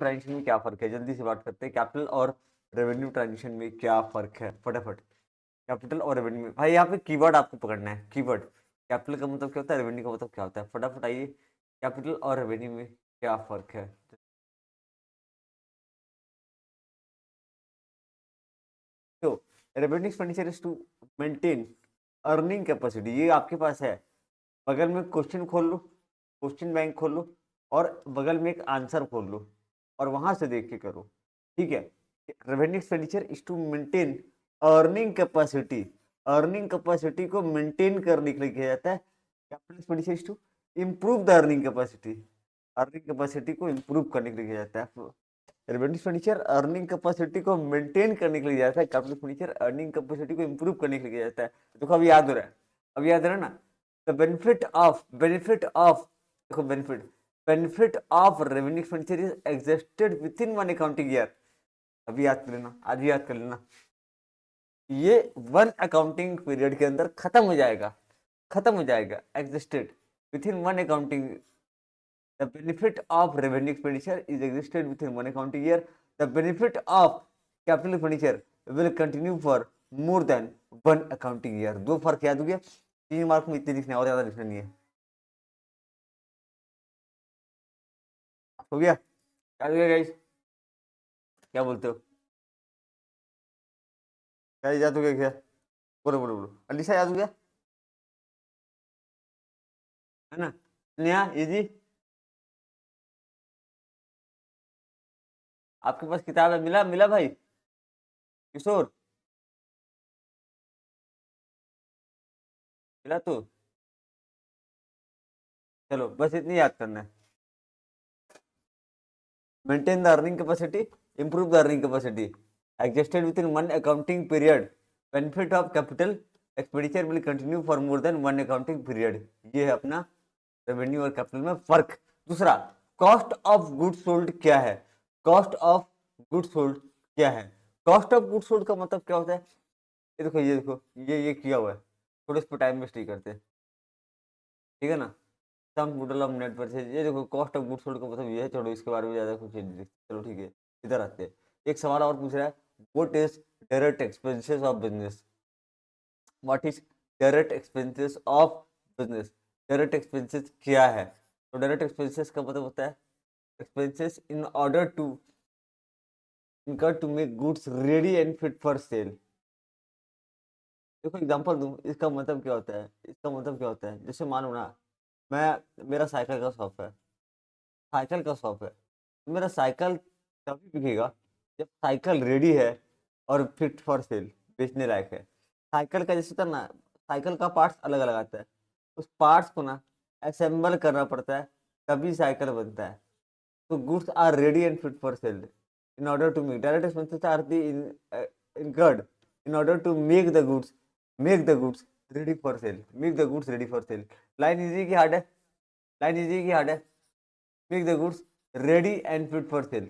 Transaction में क्या फर्क है, जल्दी से बात करते हैं। कैपिटल और रेवेन्यू ट्रांजेक्शन में क्या फर्क है, फटाफट। कैपिटल और रेवेन्यू में भाई यहाँ पे कीवर्ड आपको पकड़ना है, कीवर्ड। कैपिटल का मतलब क्या होता है, रेवेन्यू का मतलब क्या होता है, फटाफट आइए। कैपिटल और रेवेन्यू में क्या फर्क है। तो revenue expenditure is to maintain earning capacity, ये आपके पास है। बगल में क्वेश्चन खोल लो, क्वेश्चन बैंक खोल लो, और बगल में एक आंसर खोल लो, और वहां से देख के करो, ठीक है। Revenue expenditure is to maintain earning capacity, earning capacity को मेंटेन करने के लिए किया जाता है। Capital expenditure is to improve the earning capacity, earning capacity को इम्प्रूव करने के लिए किया जाता है। रेवेन्यू एक्सपेंडिचर अर्निंग कैपेसिटी को मेंटेन करने के लिए जाता है, कैपिटल एक्सपेंडिचर अर्निंग कैपेसिटी को इंप्रूव करने के लिए जाता है। देखो अभी याद हो रहा है, अभी याद हो रहा है ना। द बेनिफिट ऑफ देखो benefit of revenue expenditure is existed with in one accounting year. अभी याद कर लेना, आज ही याद कर लेना, ये वन अकाउंटिंग पीरियड के अंदर खत्म हो जाएगा, खत्म हो जाएगा। Existed with in one accounting, the benefit of revenue expenditure is existed within one accounting year. The benefit of capital expenditure will continue for more than one accounting year. दो फर्क याद हो गया, 3 मार्क में इतने लिखना, और ज्यादा लिखना नहीं है। हो गया, याद हो गया गाइस, क्या बोलते हो, क्या याद हो गया क्या, बोलो बोलो बोलो। अलीशा याद हो गया है ना, नेहा ये जी, आपके पास किताब है, मिला मिला भाई किशोर, मिला तो चलो बस इतनी याद करना है। Maintain the earning capacity, improve the earning capacity. Adjusted within one accounting period. Benefit of capital expenditure will continue for more than one accounting period. ये है अपना रेवेन्यू और कैपिटल में फर्क। दूसरा, कॉस्ट ऑफ गुड्स सोल्ड क्या है, cost of goods sold क्या है। कॉस्ट ऑफ गुड्स सोल्ड का मतलब क्या होता है, ये देखो ये देखो, ये किया हुआ है, थोड़ा इस पर टाइम वेस्ट नहीं करते, ठीक है ना। Sum total of net purchase, ये देखो कॉस्ट ऑफ गुड्स सोल्ड का मतलब ये है, छोड़ो इसके बारे में ज़्यादा कुछ नहीं लिखते, चलो ठीक है। इधर आते हैं, एक सवाल और पूछ रहा है, what is direct expenses of business, what is direct expenses of business, direct expenses क्या है। तो डायरेक्ट एक्सपेंसेस का मतलब होता है expenses in order to incur to make goods ready and fit for sale. देखो एग्जांपल दूं, इसका मतलब क्या होता है, इसका मतलब क्या होता है, जैसे मानो ना, मैं मेरा साइकिल का शॉप है, साइकिल का शॉप है, तो मेरा साइकिल तभी बिकेगा जब साइकिल रेडी है और फिट फॉर सेल, बेचने लायक है। साइकिल का जैसे होता है ना, साइकिल का पार्ट्स अलग अलग आता है, उस पार्ट्स को ना असेंबल करना पड़ता है, तभी साइकिल बनता है। तो goods are ready and fit for sale in order to make direct expenses are the incurred in order to make the goods ready for sale, make the goods ready for sale। Line easy की hard है, line easy की hard है, make the goods ready and fit for sale.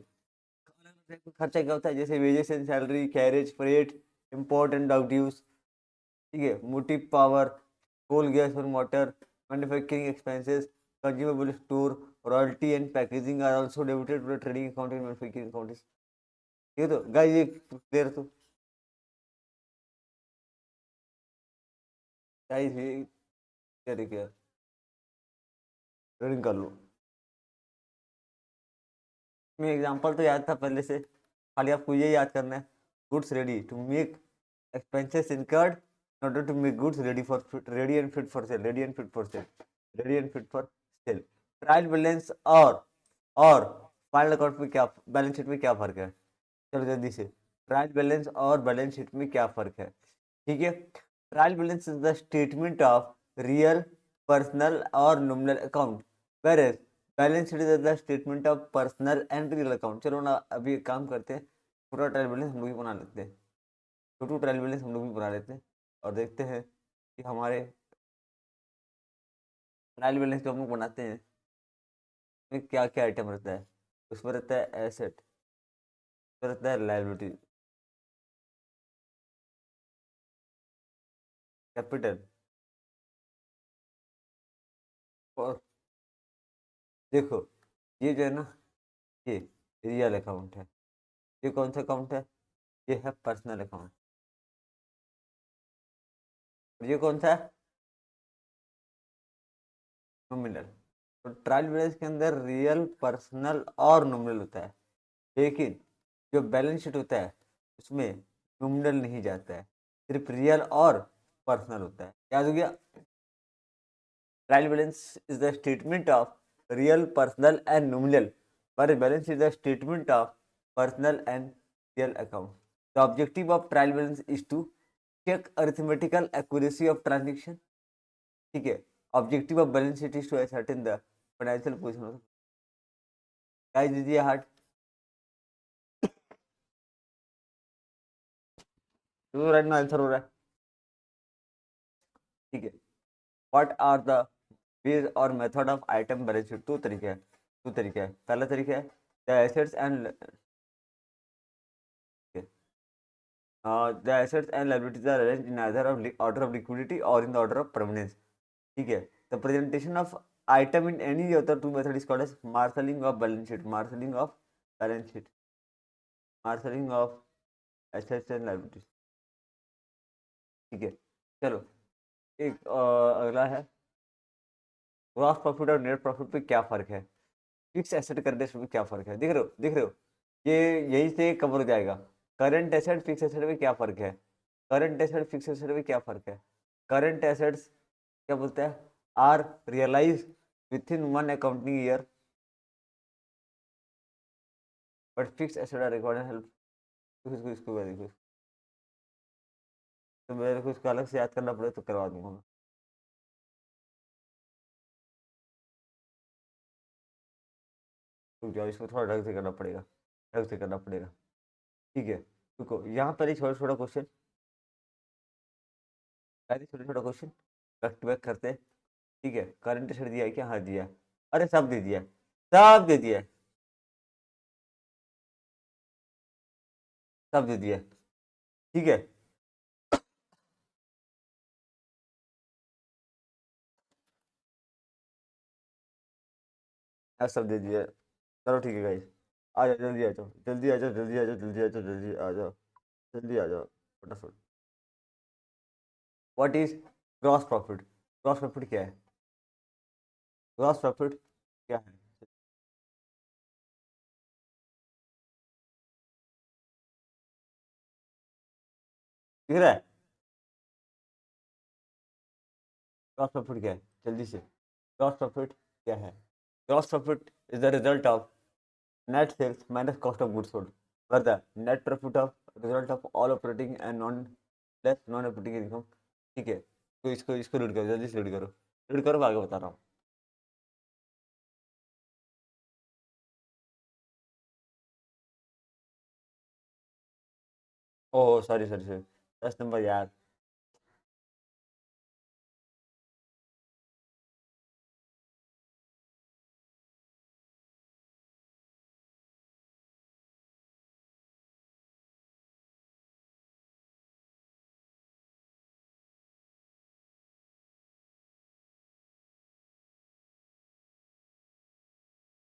खर्चा क्या होता है, जैसे wages and salary, carriage, freight, import and dock dues, ठीक है, मोटिव पावर, कोल गैस और water, manufacturing expenses, consumable store, royalty and packaging are also debited to the trading account and manufacturing account. ये तो guys ये clear, तो guys ये क्या reading कर लो। मैं एग्जांपल तो याद था पहले से, खाली आपको ये याद करना है, goods ready to make expenses incurred in order to make goods ready and fit for sale, ready and fit for sale, ready and fit for sale। Trial balance और फाइनल अकाउंट में क्या, बैलेंस शीट में क्या फर्क है, चलो जल्दी से। ट्रायल बैलेंस और बैलेंस शीट में क्या फर्क है, ठीक है। Trial balance is the statement of real, personal और nominal account, whereas balance sheet is the statement of personal and real account. चलो ना अभी एक काम करते हैं, पूरा ट्रायल बैलेंस हम लोग ही बना लेते हैं, टू ट्रायल बैलेंस हम लोग भी बना लेते हैं, और देखते हैं कि हमारे ट्रायल बैलेंस जो हम लोग बनाते हैं उसमें क्या क्या आइटम रहता है। उसमें रहता है एसेट, उसमें रहता है लायबिलिटी, कैपिटल, और देखो ये जो है ना, ये रियल अकाउंट है। ये कौन सा अकाउंट है? ये है पर्सनल अकाउंट। और ये कौन सा है? नॉमिनल। तो ट्रायल बैलेंस के अंदर रियल, पर्सनल और नॉमिनल होता है, लेकिन जो बैलेंस शीट होता है उसमें नॉमिनल नहीं जाता है, सिर्फ रियल और पर्सनल होता है। याद हो गया? Trial balance is the statement of real, personal and nominal, पर balance is the statement of personal and real account. The objective of trial balance is to check arithmetical accuracy of transaction. ठीक है। Objective of balance sheet is to ascertain the financial position. Guys दीजिए heart, तो right में answer हो रहा है। ठीक है। व्हाट आर द वेज और method of item balance sheet? दो तरीके हैं, दो तरीके हैं। पहला तरीका है the assets and the assets and liabilities are arranged in either of order of liquidity or in the order of permanence. ठीक है। The presentation of item in any of the two method is called as marshalling of balance sheet, marshalling of balance sheet, marshalling of assets and liabilities। ठीक है। चलो एक अगला है, gross profit और net profit पे क्या फर्क है? फिक्स एसेट करंट में क्या फर्क है? दिख रहे हो, दिख रहे हो? ये यही से कवर हो जाएगा। करंट एसेट फिक्स एसेट में क्या फर्क है? करंट एसेट फिक्स एसेट में क्या फर्क है? करंट एसेट्स क्या बोलते हैं? Are realise within one accounting year, but fix asset are recorded help. इसको इसको देखो, तो मेरे को इसको अलग से याद करना पड़े तो करवा दूंगा मैं। रुक जाओ, इसको थोड़ा ढंग से करना पड़ेगा, ढंग से करना पड़ेगा। ठीक है। रुको, यहाँ पर एक छोटा छोटा क्वेश्चन, छोटा छोटा क्वेश्चन बैक टू बैक करते हैं। ठीक है। करंट एसेट दिया है क्या? हाँ दिया है। अरे सब दे दिया है, सब दे दिया है, सब दे दिया है। ठीक है। सब दे दिया है। चलो ठीक है गाइस, आ जाओ जल्दी, आ जाओ जल्दी, आ जाओ जल्दी, आ जाओ जल्दी, आ जाओ जल्दी, आ जाओ जल्दी, आ जाओ फटाफट। What is gross profit? Gross profit क्या है? ग्रॉस प्रॉफिट क्या है? दिख रहा है? ग्रॉस प्रॉफिट क्या है? जल्दी से, ग्रॉस प्रॉफिट क्या है? Gross profit is the result of net sales minus cost of goods sold, where the net profit of result of all operating and non less non operating income। ठीक है। तो इसको इसको रीड करो, जल्दी से रीड करो, रीड करो, मैं आगे बता रहा हूँ। Oh sorry sorry sorry, 10 number यार।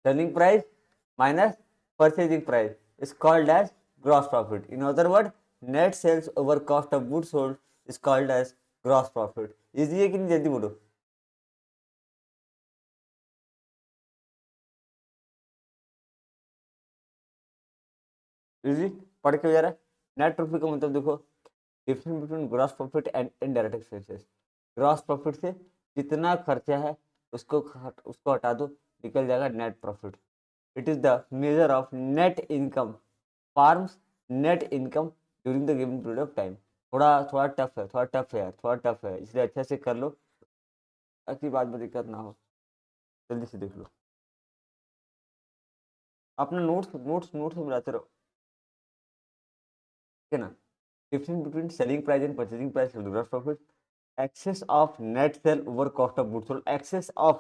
Selling price minus purchasing price is called as gross profit. In other words, net sales over cost of goods sold is called as gross profit। Easy है कि नहीं? जल्दी बोलो। Easy, पढ़ के हो जा रहा है। नेट प्रॉफिट का मतलब देखो, difference between gross profit and indirect expenses. Gross profit से जितना खर्चा है उसको हटा दो, निकल जाएगा net profit. It is the measure of net income, farms net income during the given period of time. थोड़ा थोड़ा टफ है, थोड़ा टफ है यार, थोड़ा टफ है, इसलिए अच्छे से कर लो ताकि बाद में दिक्कत ना हो। जल्दी से देख लो, अपना नोट्स नोट्स नोट्स मिलाते रहो। ठीक है ना? Difference between selling price and purchasing price gross profit. Excess of net sale over cost of goods sold, excess of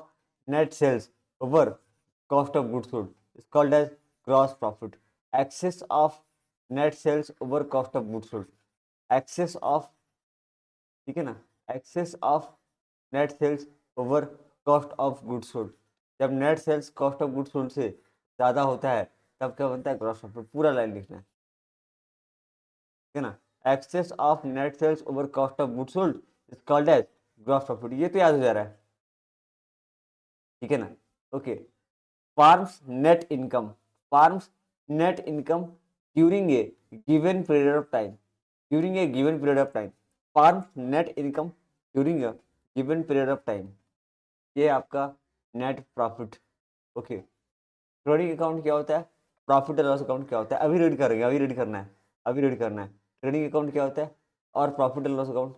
net sales over cost of goods sold is called as gross profit। excess of net sales over cost of goods sold, excess of, ठीक है ना, excess of net sales over cost of goods sold। जब net sales cost of goods sold से ज़्यादा होता है तब क्या बनता है, ग्रॉस प्रॉफिट। पूरा लाइन लिखना है, ठीक है ना। Excess of net sales over cost of goods sold is called as gross profit. ये तो याद हो जा रहा है, ठीक है ना। Okay, farms net income, farms net income during a given period of time, during a given period of time, farms net income during a given period of time, ये आपका net profit. Okay, trading account क्या होता है, profit and loss account क्या होता है, अभी read करेंगे, अभी रीड करना है, अभी रीड करना है। ट्रेडिंग अकाउंट क्या होता है और प्रॉफिट एंड लॉस अकाउंट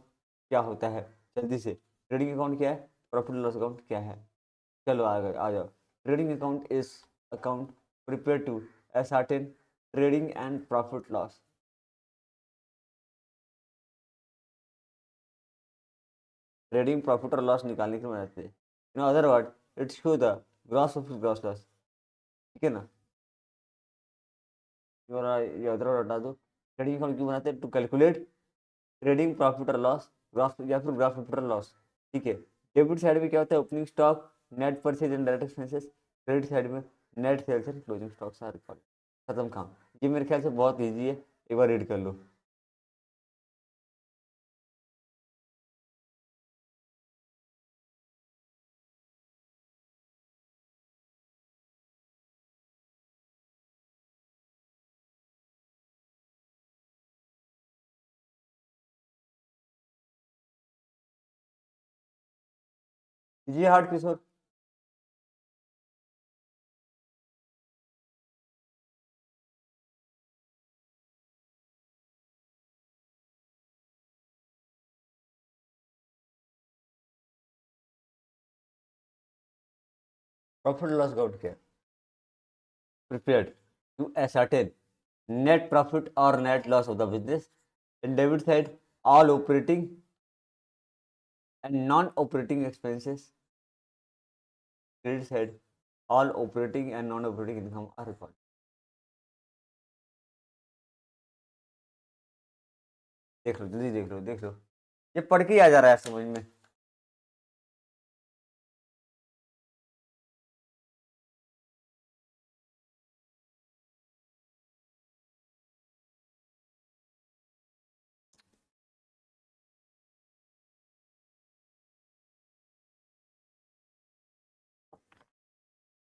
क्या होता है, जल्दी से। ट्रेडिंग अकाउंट क्या है, प्रॉफिट एंड लॉस अकाउंट क्या है, चलो आ जाओ। Trading account is account prepare to ascertain trading and profit loss. Trading profit और लॉस निकालने के बनाते हैं, in other word it show the gross profit gross loss, ठीक है ना। ये अदर वर्ड हटा दो। ट्रेडिंग अकाउंट क्यों बनाते हैं, टू कैलकुलेट ट्रेडिंग प्रॉफिट और लॉस, ग्रॉस या फिर ग्रॉस प्रॉफिट और लॉस, ठीक है। डेबिट साइड में क्या होता है, opening stock, net purchase and direct expenses. Credit side में net sales and closing stocks are record. खत्म काम। ये मेरे ख्याल से बहुत ईजी है, एक बार रीड कर लो। ये hard Kishore, profit loss account क्या है, prepared to ascertain net profit or net loss of the business. In debit side, all operating and non-operating expenses. Credit side, all operating and non-operating income are recorded. देख लो जल्दी, देख लो देख लो, ये पढ़ के ही आ जा रहा है समझ में।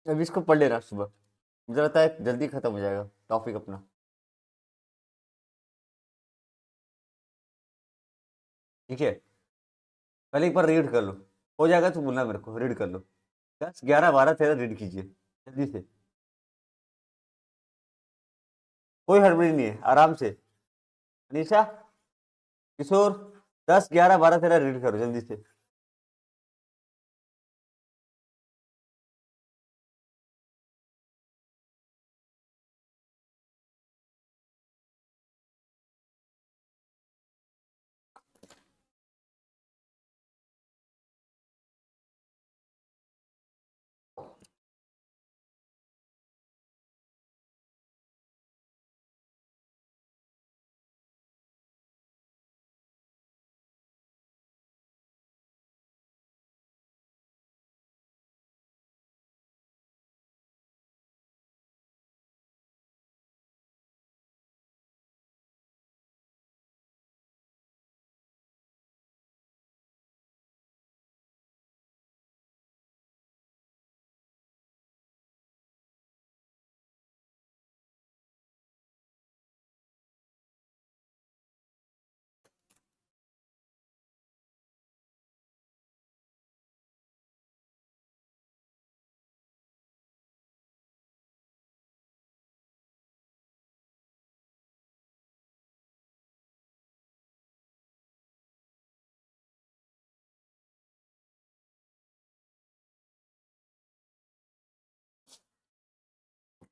अब इसको पढ़ लेना सुबह, मुझे लगता है जल्दी खत्म हो जाएगा टॉपिक अपना, ठीक है। पहले एक बार रीड कर लो, हो जाएगा तो बोलना मेरे को, रीड कर लो। 10, 11, 12, 13 रीड कीजिए जल्दी से, कोई हड़बड़ी नहीं है, आराम से। अनीशा, किशोर, 10, 11, 12, 13 रीड करो जल्दी से।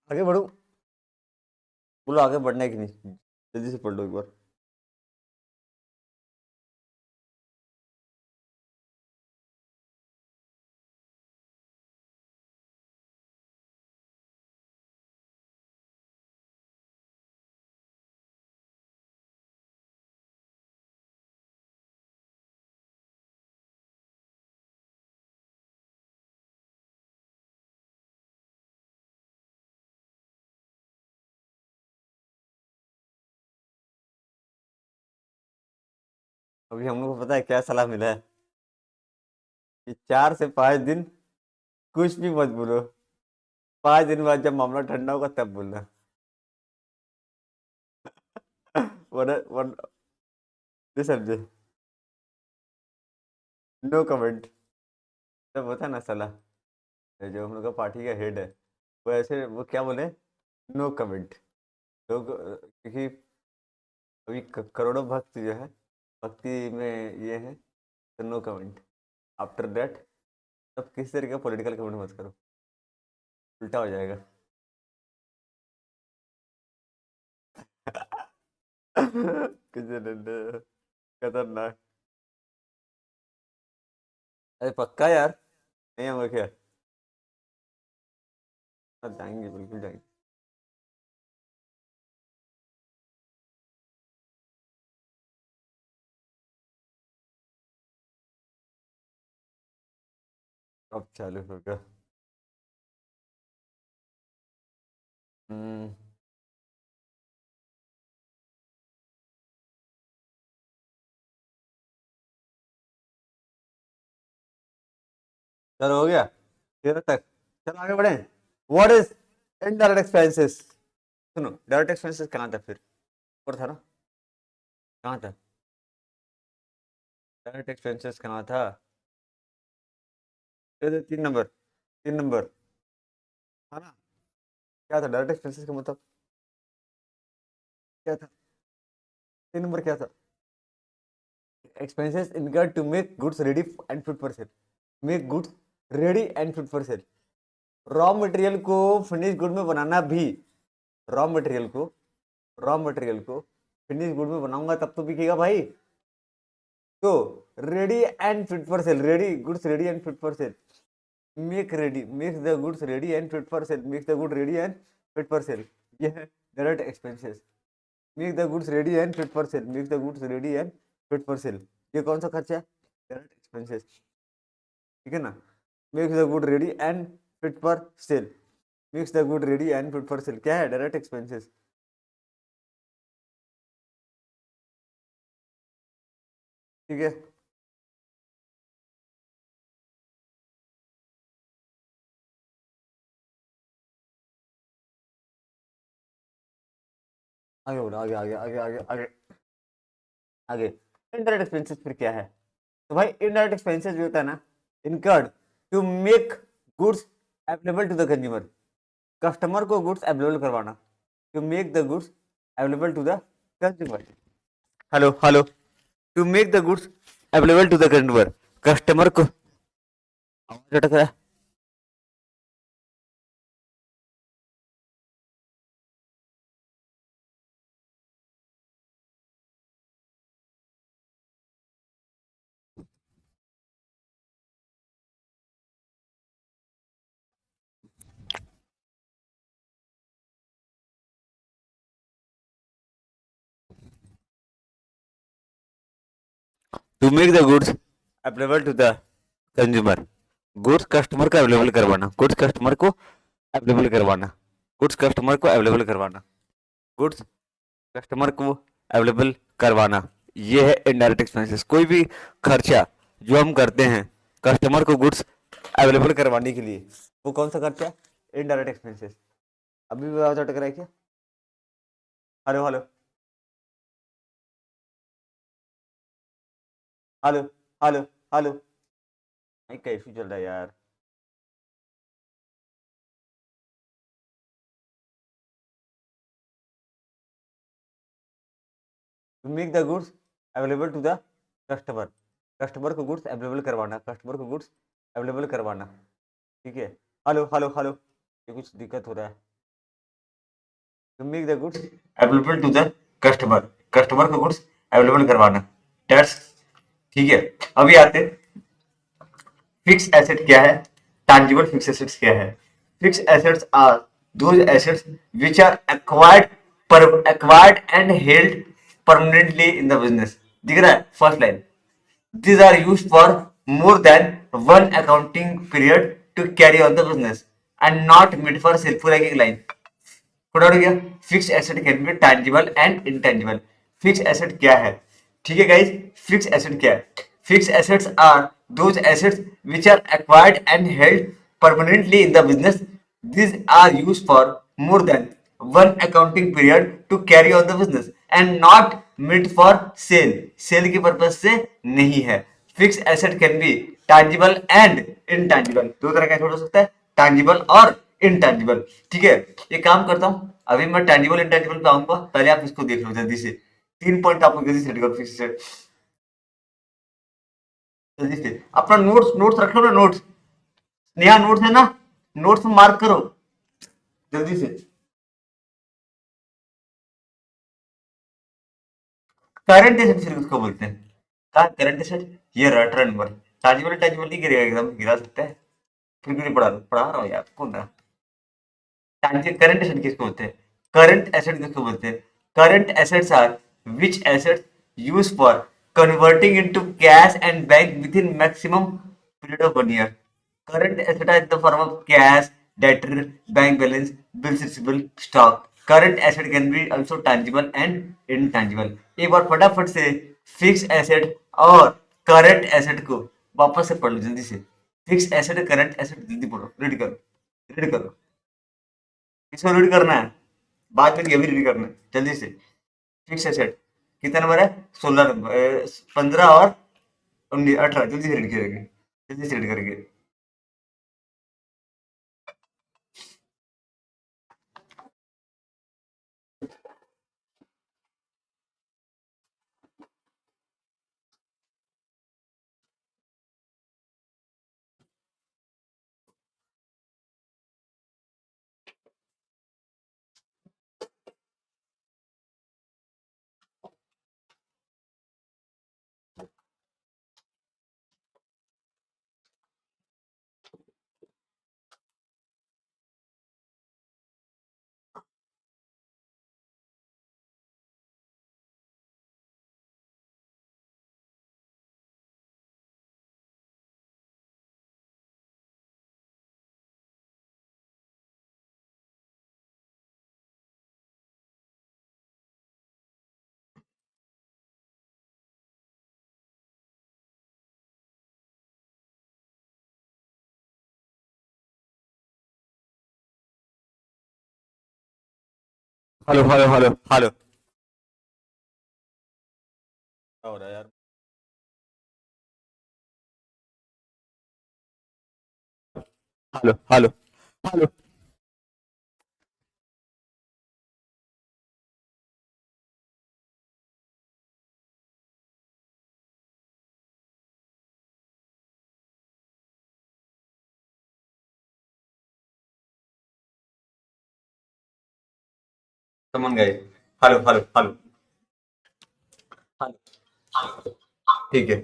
आगे बढ़ो, बोलो आगे बढ़ना है कि नहीं, जल्दी से पढ़ लो एक बार। अभी हम लोग को पता है क्या सलाह मिला है कि 4 से 5 दिन कुछ भी मत बोलो, 5 दिन बाद जब मामला ठंडा होगा तब बोलना। वरना वरना नहीं समझे। No comment. तब होता है ना सलाह, जो हम लोग का पार्टी का हेड है, वो ऐसे वो क्या बोले, नो कमेंट। लोग क्योंकि अभी करोड़ों भक्त जो है भक्ति में ये है, तो नो कमेंट। आफ्टर दैट तब किसी तरीके का पॉलिटिकल कमेंट मत करो, उल्टा हो जाएगा। किसी डंडे खतरनाक। अरे पक्का यार, नहीं होगा क्या? हाँ, जाएंगे बिल्कुल जाएंगे। अब चालू होगा। हम्म। चलो हो गया 13 तक। चलो आगे बढ़े। What is indirect expenses? सुनो, डायरेक्ट एक्सपेंसेस कहाँ था फिर? ऊपर था ना? कहाँ था डायरेक्ट एक्सपेंसेस? कहाँ था? 3 नंबर, 3 नंबर। है ना? क्या था डायरेक्ट एक्सपेंसेस का मतलब? क्या था? 3 नंबर क्या था? Expenses incurred to make goods ready and fit for sale. Make goods ready and fit for sale. Raw material को फिनिश गुड में बनाना भी, रॉ मटेरियल को रॉ मटेरियल को फिनिश गुड में बनाऊंगा तब तो बिकेगा भाई। तो ready and fit for sale, ready goods ready and fit for sale. Make ready, make the goods ready and fit for sale, make the good ready and fit for sale. ये है direct expenses. Make the goods ready and fit for sale, make the goods ready and fit for sale. ये कौन सा खर्चा है? Direct expenses. ठीक है ना? Make the good ready and fit for cell, makes the good ready and fit for cell क्या है? Direct expenses. ठीक है, आगे बोलो, आगे आगे आगे आगे आगे आगे। इनडायरेक्ट एक्सपेंसेस फिर क्या है? तो भाई इनडायरेक्ट एक्सपेंसेस जो होता है ना, incurred to make goods available to the consumer. Customer को गुड्स अवेलेबल करवाना, to make the goods available to the consumer. Hello hello. To make the goods available to the consumer, customer को। आवाज अटक रहा है। To make the goods available to the consumer, goods customer को available करवाना, goods customer को available करवाना, goods customer को अवेलेबल करवाना, गुड्स कस्टमर को अवेलेबल करवाना। ये है इनडायरेक्ट एक्सपेंसेस। कोई भी खर्चा जो हम करते हैं कस्टमर को गुड्स अवेलेबल करवाने के लिए, वो कौन सा खर्चा है? Indirect expenses. अभी भी आवाज अटक रहा है क्या? Hello hello hello hello hello. नहीं, का इशू चल रहा है यार। To make the goods available to the customer, customer को गुड्स अवेलेबल करवाना, कस्टमर को गुड्स अवेलेबल करवाना। ठीक है। Hello hello hello. ये कुछ दिक्कत हो रहा है। To make the goods available to the customer, customer को गुड्स अवेलेबल करवाना। दैट्स ठीक है। अभी आते, फिक्स एसेट क्या है, टैंजिबल फिक्स एसेट्स क्या है? Fix assets are those assets which are acquired and held permanently in the business. दिख रहा है first line? These are used for more than one accounting period to carry on the business and not made for sale. पूरा एक line थोड़ा हो गया। Fix asset can be tangible and intangible. Fix asset क्या है? ठीक है guys, fix asset क्या है? Fix assets are those assets which are acquired and held permanently in the business. These are used for more than one accounting period to carry on the business and not meant for sale. Sale के purpose से नहीं है. Fix asset can be tangible and intangible. दो तरह का हो सकता है, tangible और intangible. ठीक है, ये काम करता हूँ. अभी मैं tangible intangible पे आऊंगा, पहले आप इसको देख लो जल्दी से. 3 पॉइंट आपको जल्दी सेट करो. फिक्स एसेट जल्दी से अपना नोट्स नोट्स रख लो ना. नोट्स नया नोट्स है ना, नोट्स में मार्क करो जल्दी से. करंट एसेट फिर उसको बोलते हैं. कहा करंट एसेट, ये रहा टर्नओवर. टांजिबल टांजिबल नहीं गिरेगा, एकदम गिरा सकता है. फिर क्यों नहीं पढ़ा रहा हूँ यार, कौन रहा. करंट एसेट किसको बोलते हैं? करंट एसेट किसको बोलते हैं? Current assets are which assets use for converting into cash and bank within maximum period of 1 year. Current asset are in the form of cash, debtor, bank balance, bills receivable, stock. Current asset can be also tangible and intangible. एक बार फटाफट से fix asset और current asset को वापस से पढ़ लो जल्दी से. फिक्स एसेट, करंट एसेट, जल्दी पढ़ो, रीड करो, रीड करो. इसको रीड करना है, बाद में अभी रीड करना है जल्दी से. फिक्स एसेट कितना नंबर है? 16 नंबर, 15 और 19, 18. जल्दी से रीड करेंगे, जल्दी से रीड करेंगे. Hello hello hello hello. क्या हो रहा है यार? Hello hello hello. समन गए. Hello hello hello hello. ठीक है.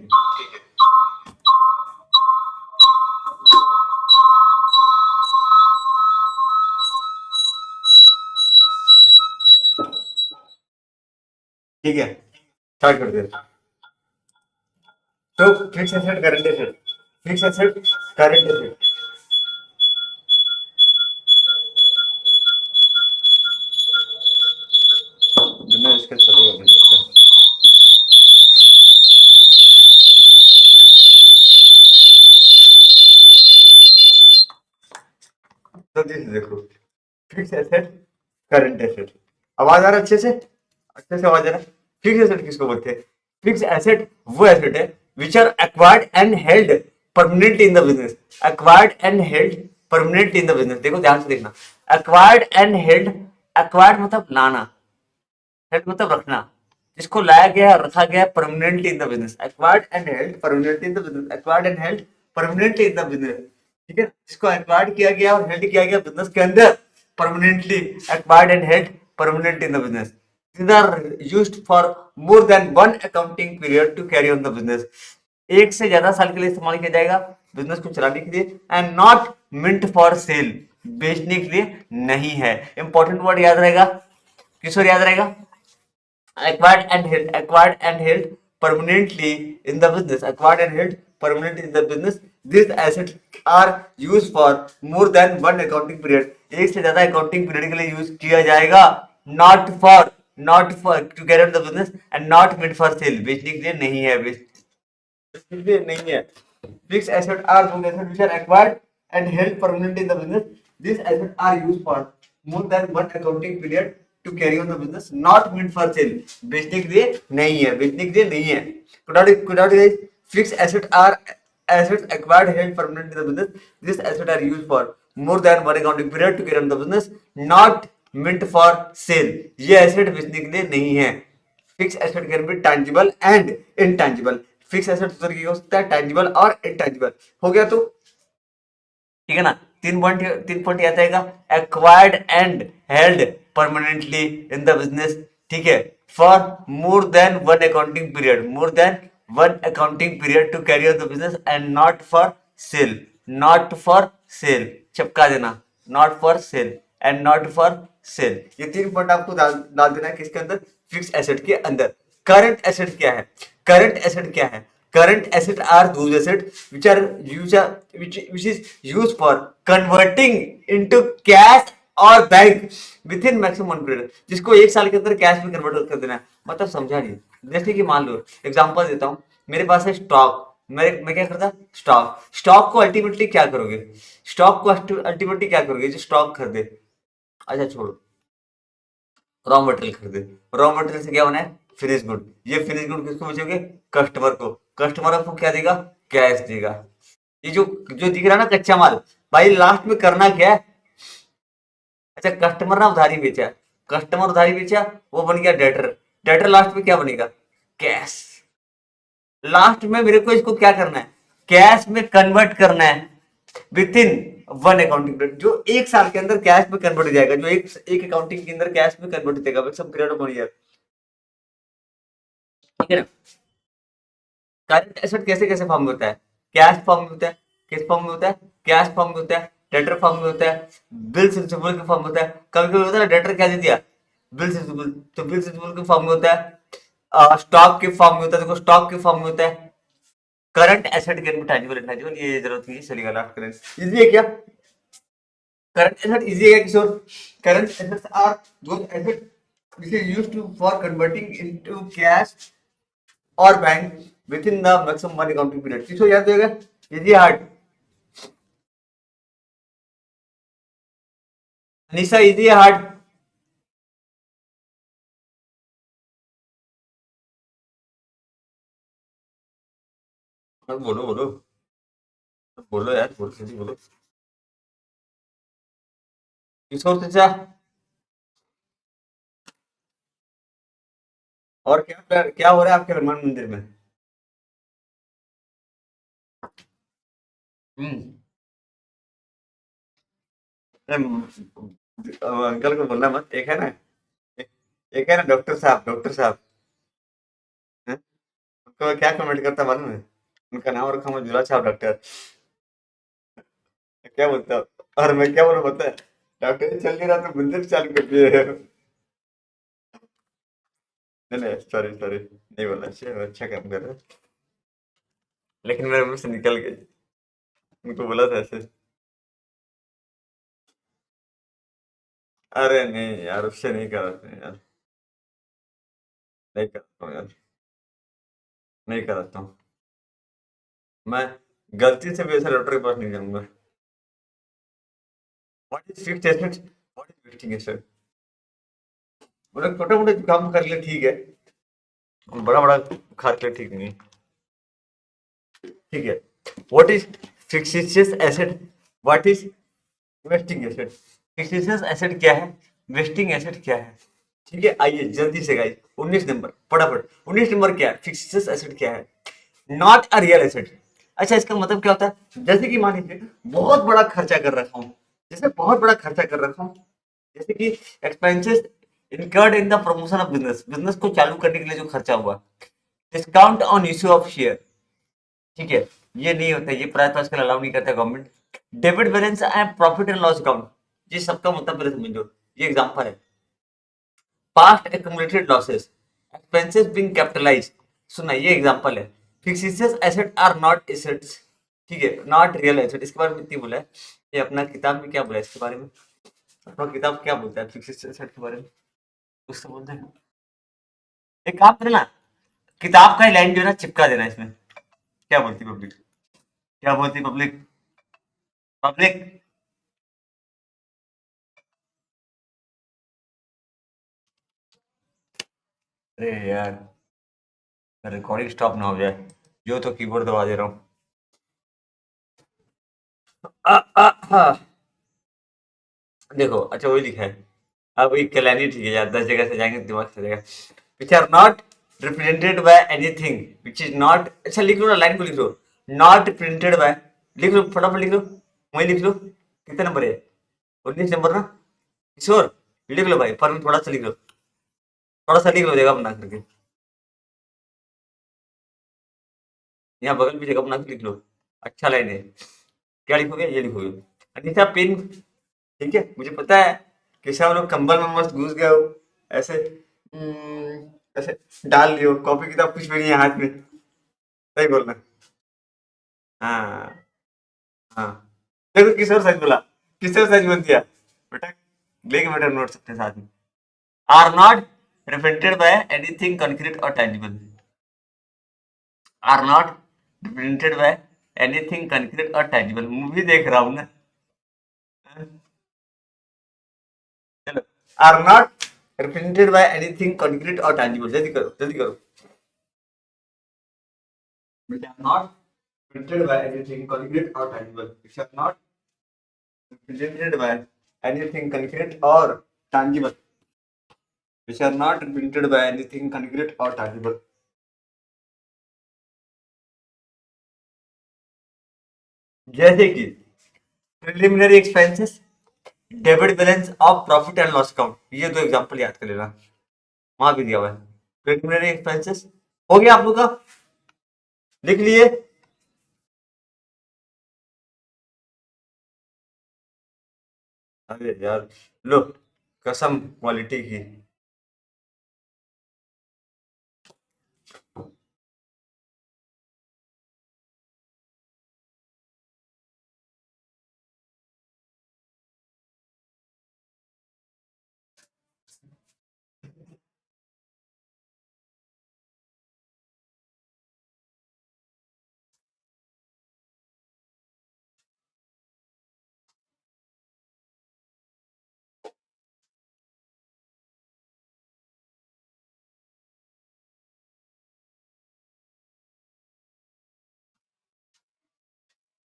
ठीक है, स्टार्ट कर दे. तो fix asset, current asset. Fix asset, current asset. बिना इसके चलेगा नहीं. तो देखो, फिक्स एसेट, करंट एसेट. आवाज आ रहा है अच्छे से? अच्छे से आवाज आ रहा है. फिक्स एसेट किसको बोलते हैं? फिक्स एसेट वो एसेट है which are acquired and held permanently in the business. Acquired and held permanently in the business. देखो ध्यान से देखना. Acquired and held. एक्वायर्ड मतलब लाना, हेल्ड मतलब रखना. जिसको लाया गया रखा गया permanently in the business. Acquired and held permanently in the business. Acquired and held permanently in the business. ठीक है, जिसको एक्वायर्ड किया गया और हेल्ड किया गया बिजनेस के अंदर permanently. Acquired and held permanently in the business. These are used for more than one accounting period to carry on the business. एक से ज्यादा साल के लिए इस्तेमाल किया जाएगा बिजनेस को चलाने के लिए. And not mint for sale, बेचने के लिए नहीं है. इंपॉर्टेंट वर्ड याद रहेगा, किस और याद रहेगा? acquired and held permanently in the business. Acquired and held permanently in the business. These assets are used for more than one accounting period. एक से ज्यादा accounting period के लिए यूज किया जाएगा. Not for not for to carry out the business and not meant for sale, बेचने के लिए नहीं है, बेचने के लिए नहीं है। Fix asset are those assets which are acquired and held permanently in the business. These assets are used for more than one accounting period to carry on the business, not meant for sale, बेचने के लिए नहीं है, बेचने के लिए नहीं है। could not fixed assets are assets acquired held permanently in the business. These assets are used for more than one accounting period to carry on the business, not meant for sale, ये asset बेचने के लिए नहीं है। Fix asset can be tangible and intangible, fix asset दो तरीके हो सकता है, टैंजिबल और इनटैंजिबल। हो गया तो ठीक है ना, 3 पॉइंट याद आएगा, acquired and held permanently in the business, ठीक है, for more than one accounting period, more than one accounting period to carry on the business and not for sale, not for sale चिपका देना, not for sale and not for sale, ये 3 point आपको डाल देना है किसके अंदर, fix asset के अंदर। करंट एसेट क्या है, करंट एसेट क्या है, current asset are those assets which is used for converting into cash और bank within maximum 1 period, जिसको 1 साल के अंदर कैश में कन्वर्ट कर देना है। मतलब समझा नहीं, जैसे कि मान लो एग्जांपल देता हूँ, मेरे पास है स्टॉक, मैं क्या करता, स्टॉक, स्टॉक को अल्टीमेटली क्या करोगे, स्टॉक को अल्टीमेटली क्या करोगे, जो स्टॉक खरीदे, अच्छा छोड़ो, रॉ मटेरियल खरीदे, रॉ मटेरियल से क्या बना है, फिनिश गुड, ये फिनिश गुड किसको बेचोगे, कस्टमर को, कस्टमर आपको क्या देगा, कैश देगा। ये जो जो दिख रहा है ना कच्चा माल, भाई लास्ट में करना क्या है, अच्छा कस्टमर ना उधारी बेचा, कस्टमर उधारी बेचा, वो बन गया डेटर, डेटर लास्ट में क्या बनेगा, कैश। लास्ट में मेरे को इसको क्या करना है, कैश में कन्वर्ट करना है with in one accounting period, जो 1 साल के अंदर कैश में कन्वर्ट हो जाएगा, जो एक अकाउंटिंग के अंदर कैश में कन्वर्ट हो जाएगा सब पीरियड ऑफ 1 ईयर, ठीक है ना। करंट एसेट कैसे कैसे फॉर्म में होता है, कैश फॉर्म में होता है, किस फॉर्म में होता है, कैश फॉर्म में होता है, डेटर फॉर्म में होता है, बिल्स रिसीवेबल के फॉर्म में होता है, कभी कभी होता है ना डेटर क्या दे दिया, बिल्स रिसीवेबल, तो बिल्स रिसीवेबल के फॉर्म में होता है, स्टॉक के फॉर्म में होता है, देखो स्टॉक के फॉर्म में होता है। Current asset can be tangible intangible, ये जरूरत नहीं चलेगा, लास्ट करेंट इजी है क्या, करंट एसेट इजी है क्या Kishore, current assets are those asset which is used to for converting into cash और bank within the maximum one accounting period, किसको याद होगा, easy hard, Nisha easy hard, बोलो बोलो बोलो यार, बोलो जल्दी बोलो, किशोर चाचा, और क्या क्या हो रहा है आपके हनुमान मंदिर में, हम्म, अंकल को बोलना मत, एक है ना, एक है ना डॉक्टर साहब, डॉक्टर साहब, हैं? उनको क्या कमेंट करता मालूम है, उनका नाम रखा मैं झूला छाप डॉक्टर, क्या बोलता हूँ, और मैं क्या बोलूँ पता है, डॉक्टर चल नहीं रहा तो मंदिर चालू कर दिए, नहीं नहीं सॉरी सॉरी, नहीं बोला, अच्छा अच्छा काम कर रहा है, लेकिन मेरे मुंह से निकल गई, उनको बोला था ऐसे, अरे नहीं यार उससे नहीं कराते यार, नहीं कराता हूँ यार, नहीं कराता हूँ, मैं गलती से भी ऐसे डॉक्टर के पास नहीं जाऊंगा। What is fixed asset, what is wasting asset, मतलब छोटा मोटा काम कर ले ठीक है, बड़ा बड़ा खा के ठीक नहीं, ठीक है। What is fictitious asset, what is wasting asset, fictitious asset क्या है, वेस्टिंग एसेट क्या है, ठीक है। आइए जल्दी से गाइस, 19 नंबर फटाफट, 19 नंबर क्या है, फिक्सेशियस एसेट क्या है, नॉट अ रियल एसेट। अच्छा इसका मतलब क्या होता है, जैसे कि मान लीजिए बहुत बड़ा खर्चा कर रखा हूँ, जैसे बहुत बड़ा खर्चा कर रखा हूँ, जैसे कि expenses incurred in the promotion of business, business को चालू करने के लिए जो खर्चा हुआ, discount on issue of share, ठीक है, ये नहीं होता, ये प्रायः तो आजकल अलाउ नहीं करता government. Debit balance and profit and loss account, ये सबका मतलब पहले समझो, ये एग्जांपल है, past accumulated losses, expenses being capitalised, सुना ये एग्जांपल है। फिक्सेशियस एसेट आर नॉट एसेट्स, ठीक है, नॉट रियल एसेट, इसके बारे में इतनी बोला है, ये अपना किताब में क्या बोला है इसके बारे में, अपना किताब क्या बोलता है फिक्सेशियस एसेट के बारे में, उससे बोलते हैं एक काम करना, किताब का लाइन जो है ना चिपका देना इसमें। क्या बोलती पब्लिक? क्या बोलती पब्लिक? पब्लिक। अरे यार, रिकॉर्डिंग स्टॉप ना हो जाए, जो तो कीबोर्ड दबा दे रहा हूँ। देखो, अच्छा वही लिखा है। अब वही कलानी ठीक है यार, 10 जगह से जाएंगे दिमाग चलेगा। Which are not represented by anything which is not, अच्छा लिख लो ना, लाइन को लिख लो। नॉट रिप्रेजेंटेड बाय, लिख लो फटाफट लिख लो, वही लिख लो। कितना नंबर है? 19 नंबर ना किशोर? लिख लो भाई, पर थोड़ा सा लिख लो, थोड़ा सा लिख लो जगह बना करके। यहाँ बगल में जगह बना के लिख लो। अच्छा लाइन है। क्या लिखोगे? ये लिखोगे। अनिता पेन। ठीक है, मुझे पता है कि सब लोग कंबल में मस्त घुस गए हो, ऐसे ऐसे डाल लियो, कॉपी किताब कुछ भी नहीं है हाथ में। सही बोलना। हाँ। हाँ, देखो किशोर सच बोला, किशोर सच बोल दिया। बेटा लेके बेटा नोट्स अपने साथ में। Are not represented by anything concrete और tangible. Are not represented by anything concrete और टेंजिबल, मूवी देख रहा हूँ ना। चलो, are not represented by anything concrete और टेंजिबल, जल्दी करो जल्दी करो। Which are not represented by anything concrete or tangible. Which are not represented by anything concrete or tangible. Which are not represented by anything concrete or tangible. जैसे कि preliminary expenses, debit balance of profit and loss account, ये दो example याद कर लेना, वहां भी दिया हुआ है। प्रिलिमिनरी एक्सपेंसेस हो गया आप लोग का, लिख लिए? अरे यार, लो, कसम क्वालिटी की।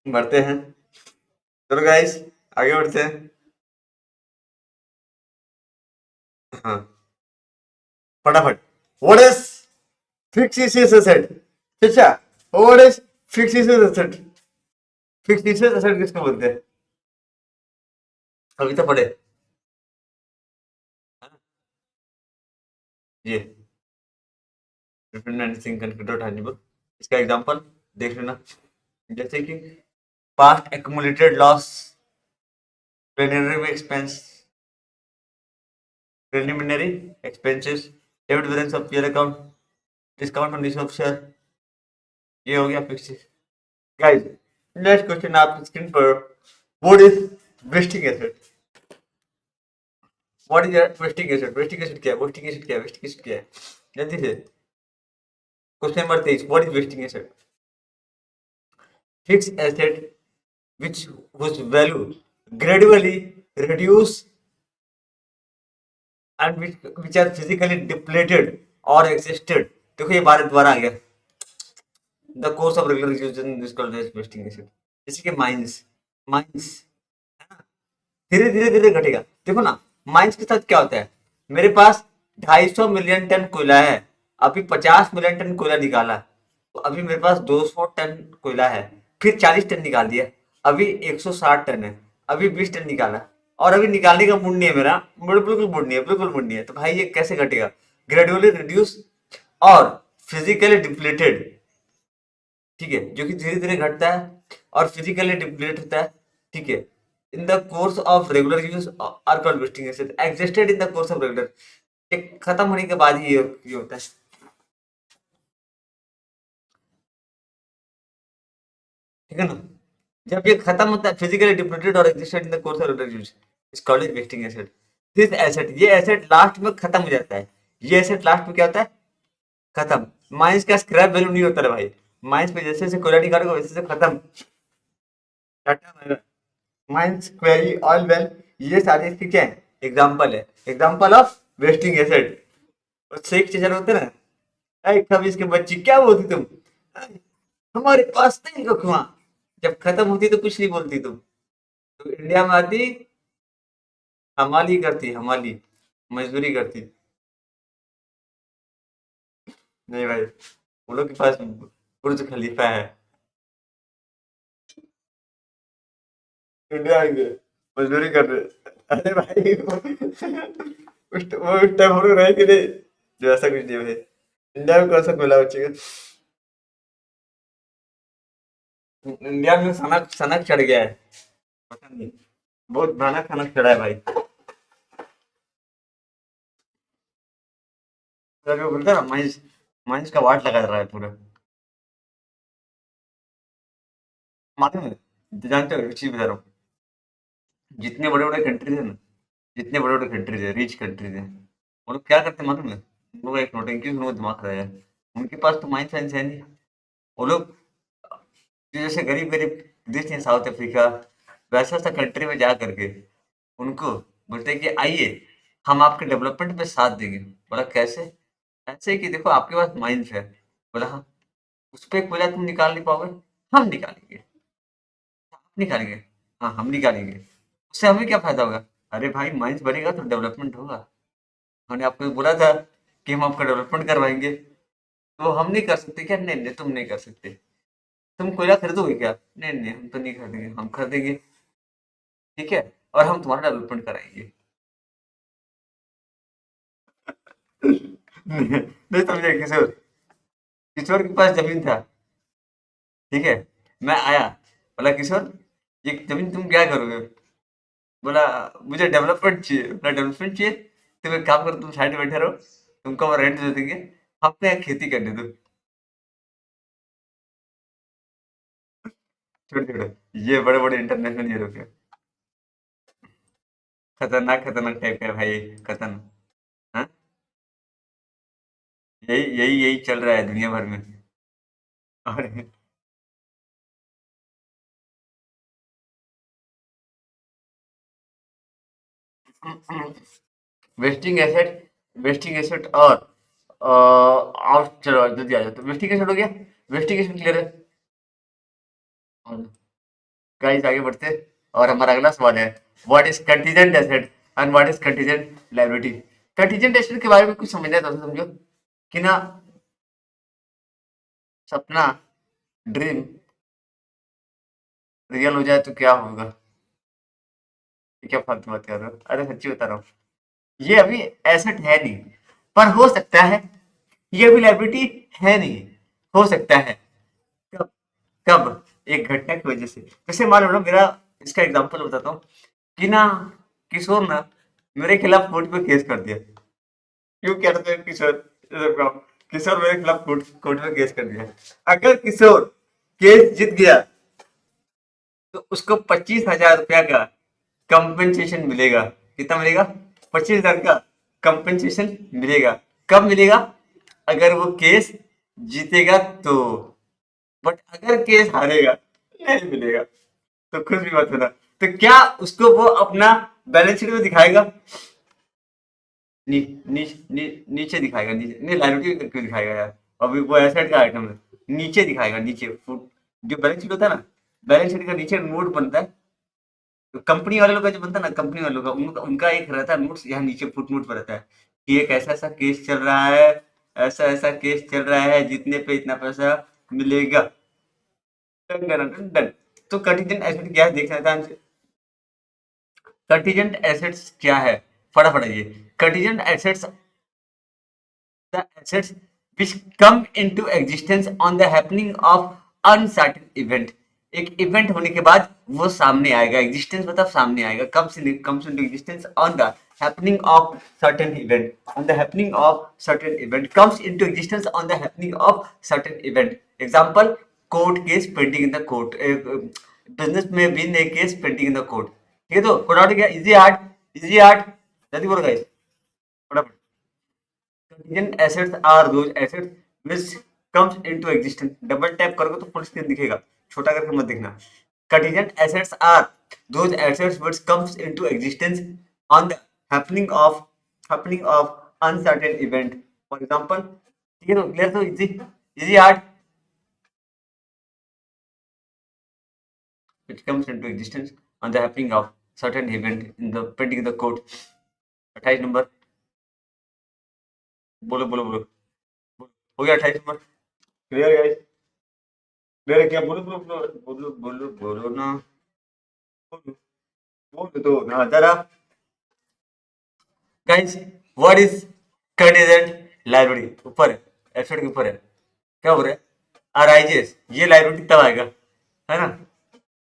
बढ़ते हैं, चलो गाइस, आगे बढ़ते हैं। हाँ, फटाफट। What is fix asset? अच्छा, what is fix asset? Fix asset किसको बोलते हैं? अभी तो पढ़े। हाँ, ये रिप्रेजेंटिंग कंप्यूटर टैंजिबल, इसका एग्जांपल देख लेना। जैसे कि past accumulated loss, preliminary expense, preliminary expenses, debit balance of peer account, discount on issue of share, ये हो गया फिक्स। गाइस, नेक्स्ट क्वेश्चन आप स्क्रीन पर, what is wasting asset? What is wasting asset? Wasting asset क्या है? Wasting asset क्या है? Wasting asset क्या है? जल्दी से। Question number 23, what is wasting asset? Fixed asset which whose value gradually reduce and which are physically depleted or existed। देखो ये बार दोबारा आ गया। The course of regular use is called as wasting asset. जैसे कि माइंस, माइंस धीरे धीरे धीरे घटेगा। देखो ना, माइंस के साथ क्या होता है, मेरे पास 250 मिलियन टन कोयला है, अभी 50 मिलियन टन कोयला निकाला, तो अभी मेरे पास 200 टन कोयला है, फिर 40 टन निकाल दिया, अभी 160 टन है, अभी 20 टन निकाला, और अभी निकालने का मूड नहीं है मेरा, बिल्कुल मूड नहीं है, बिल्कुल मूड नहीं है, तो भाई ये कैसे घटेगा? ग्रेजुअली रिड्यूस और फिजिकली डिप्लीटेड, ठीक है, जो कि धीरे धीरे घटता है और फिजिकली डिप्लीट होता है, ठीक है, in the course of regular use are called wasting asset, existed in the course of regular, खत्म होने के बाद ही ये होता है, ठीक है ना? जब ये खत्म होता है, फिजिकली डिप्लीटेड और existed in the course of regular use, is called wasting asset. This asset, ये एसेट लास्ट में खत्म हो जाता है, ये एसेट लास्ट में क्या होता है? खत्म। माइंस का स्क्रैप वैल्यू नहीं होता है भाई। माइंस पे जैसे जैसे कोयला निकालोगे वैसे वैसे खत्म। Tata mines query all well, ये सारे इसके क्या है, एग्जाम्पल है, एग्जाम्पल ऑफ वेस्टिंग एसेट। और शेख चेचर होते ना, अरे कब इसके बच्ची क्या बोलती तुम, हमारे पास नहीं रखवा, जब खत्म होती तो कुछ नहीं बोलती तुम। तो इंडिया में आती, हमाली करती, हमाली, मजदूरी करती। नहीं भाई, वो लोग के पास बुर्ज खलीफा है। इंडिया आएंगे, मजदूरी कर रहे। अरे भाई वो उस टाइम हम लोग रहे कि नहीं, जो ऐसा कुछ नहीं भाई। इंडिया में कौन सा मिला बच्चे का। इंडिया में सनक सनक चढ़ गया है, पता नहीं, बहुत भयानक सनक चढ़ा है भाई। तो जो बोलते हैं ना, माइंस, माइंस का वाट लगा रहा है पूरा। मालूम है, जानते हो एक चीज बता रहा हूँ, जितने बड़े बड़े कंट्रीज है ना, जितने बड़े बड़े कंट्रीज है, रिच कंट्रीज है, वो लोग क्या करते हैं मालूम है, उन लोग एक नोटंकी से उन लोग दिमाग खराब है। उनके पास तो माइंस वाइंस है नहीं। वो लोग जो जैसे गरीब गरीब देश हैं, साउथ अफ्रीका, वैसा सा कंट्री में जा करके उनको बोलते हैं कि आइए, हम आपके डेवलपमेंट में साथ देंगे। बोला कैसे? ऐसे कि देखो आपके पास माइंस है। बोला हाँ, उस पे कोयला तुम निकाल नहीं पाओगे, हम निकालेंगे। आप निकालेंगे? हाँ हम निकालेंगे। उससे हमें क्या फायदा होगा? अरे भाई माइंस बढ़ेगा तो डेवलपमेंट होगा। हमने आपको बोला था कि हम आपका डेवलपमेंट करवाएंगे। तो हम नहीं कर सकते क्या? नहीं नहीं, तुम नहीं कर सकते। तुम कोयला खरीदोगे क्या? नहीं नहीं, हम तो नहीं खरीदेंगे, हम खरीदेंगे, ठीक है, और हम तुम्हारा डेवलपमेंट कराएंगे। नहीं समझे किशोर? किशोर के पास जमीन था, ठीक है, मैं आया, बोला किशोर ये जमीन तुम क्या करोगे? बोला मुझे डेवलपमेंट चाहिए। बोला डेवलपमेंट चाहिए, तुम एक काम करो, तुम साइड में बैठे रहो, तुमको हम रेंट दे देंगे, अपने यहाँ खेती करने दो। छोड़ छोड़ो, ये बड़े बड़े इंटरनेशनल हीरो के, खतरनाक खतरनाक टाइप का है भाई, खतरनाक। हाँ, यही यही यही चल रहा है दुनिया भर में। और वेस्टिंग एसेट, वेस्टिंग एसेट और चलो जल्दी आ जाओ, तो वेस्टिंग एसेट हो गया, वेस्टिंग एसेट क्लियर है। गाइस आगे बढ़ते हैं, और हमारा अगला सवाल है, what is contingent asset and what is contingent liability. Contingent asset के बारे में कुछ समझना है तो समझो कि ना, सपना, ड्रीम रियल हो जाए तो क्या होगा। ये क्या फालतू बात कर रहे हो? अरे सच्ची बता रहा हूँ, ये अभी एसेट है नहीं, पर हो सकता है। ये अभी लायबिलिटी है नहीं, हो सकता है। कब? कब? एक घटना की वजह से। जैसे मान लो ना, मेरा इसका एग्जांपल बताता हूँ कि ना, किशोर ना मेरे खिलाफ कोर्ट में केस कर दिया। क्यों कह रहे थे किशोर? किशोर मेरे खिलाफ कोर्ट कोर्ट में केस कर दिया। अगर किशोर केस जीत गया तो उसको 25,000 रुपया का कंपेंसेशन मिलेगा। कितना मिलेगा? 25,000 का कंपेंसेशन मिलेगा। कब मिलेगा? अगर वो केस जीतेगा तो। बट अगर केस हारेगा, नहीं मिलेगा। तो खुश भी मत होना। तो क्या उसको वो अपना बैलेंस शीट में दिखाएगा? नी, नी, नी, नीचे दिखाएगा, नीचे नहीं, लाइबिलिटी क्यों दिखाएगा यार? अभी वो एसेट का आइटम है, नीचे दिखाएगा, नीचे फुट, जो बैलेंस शीट होता है ना, बैलेंस शीट का नीचे नोट बनता है। तो कंपनी वाले लोग का जो बनता है ना, कंपनी वालों का, उनका उनका एक रहता है नोट्स, यहाँ नीचे फुट नोट पर रहता है कि एक ऐसा ऐसा केस चल रहा है, ऐसा ऐसा केस चल रहा है, जीतने पे इतना पैसा मिलेगा। Done done done done. तो कंटीजेंट एसेट क्या है देखना था। कंटीजेंट एसेट्स क्या है? फटाफट ये contingent assets, the assets which come into existence on the happening of uncertain event। एक इवेंट होने के बाद वो सामने आएगा, एग्जिस्टेंस मतलब सामने आएगा, कब से comes into existence on the happening of certain event, on the happening of certain event, comes into existence on the happening of certain event. Example, court case pending in the court, business में win a case pending in the court. ठीक है, तो code out गया, easy hard, easy hard, जल्दी बोलो guys फटाफट। Contingent assets are those assets which comes into existence. Double tap करोगे तो फुल स्क्रीन दिखेगा, छोटा करके मत देखना. Contingent assets are those assets which comes into existence on the happening of happening of uncertain event. For example, ठीक है, तो क्लियर, तो easy hard. Which comes into existence on the happening of certain event in the pending the code. 28 number. बोलो बोलो बोलो. हो गया 28 number. Clear guys? Clear है क्या? बोलो बोलो बोलो बोलो बोलो बोलो ना. बोलो बोलो तो ना जरा. Guys, what is contingent liability? ऊपर है, एपिसोड के ऊपर है. क्या बोल रहे हैं? अराइजेस, ये लायबिलिटी तब आएगा, है ना.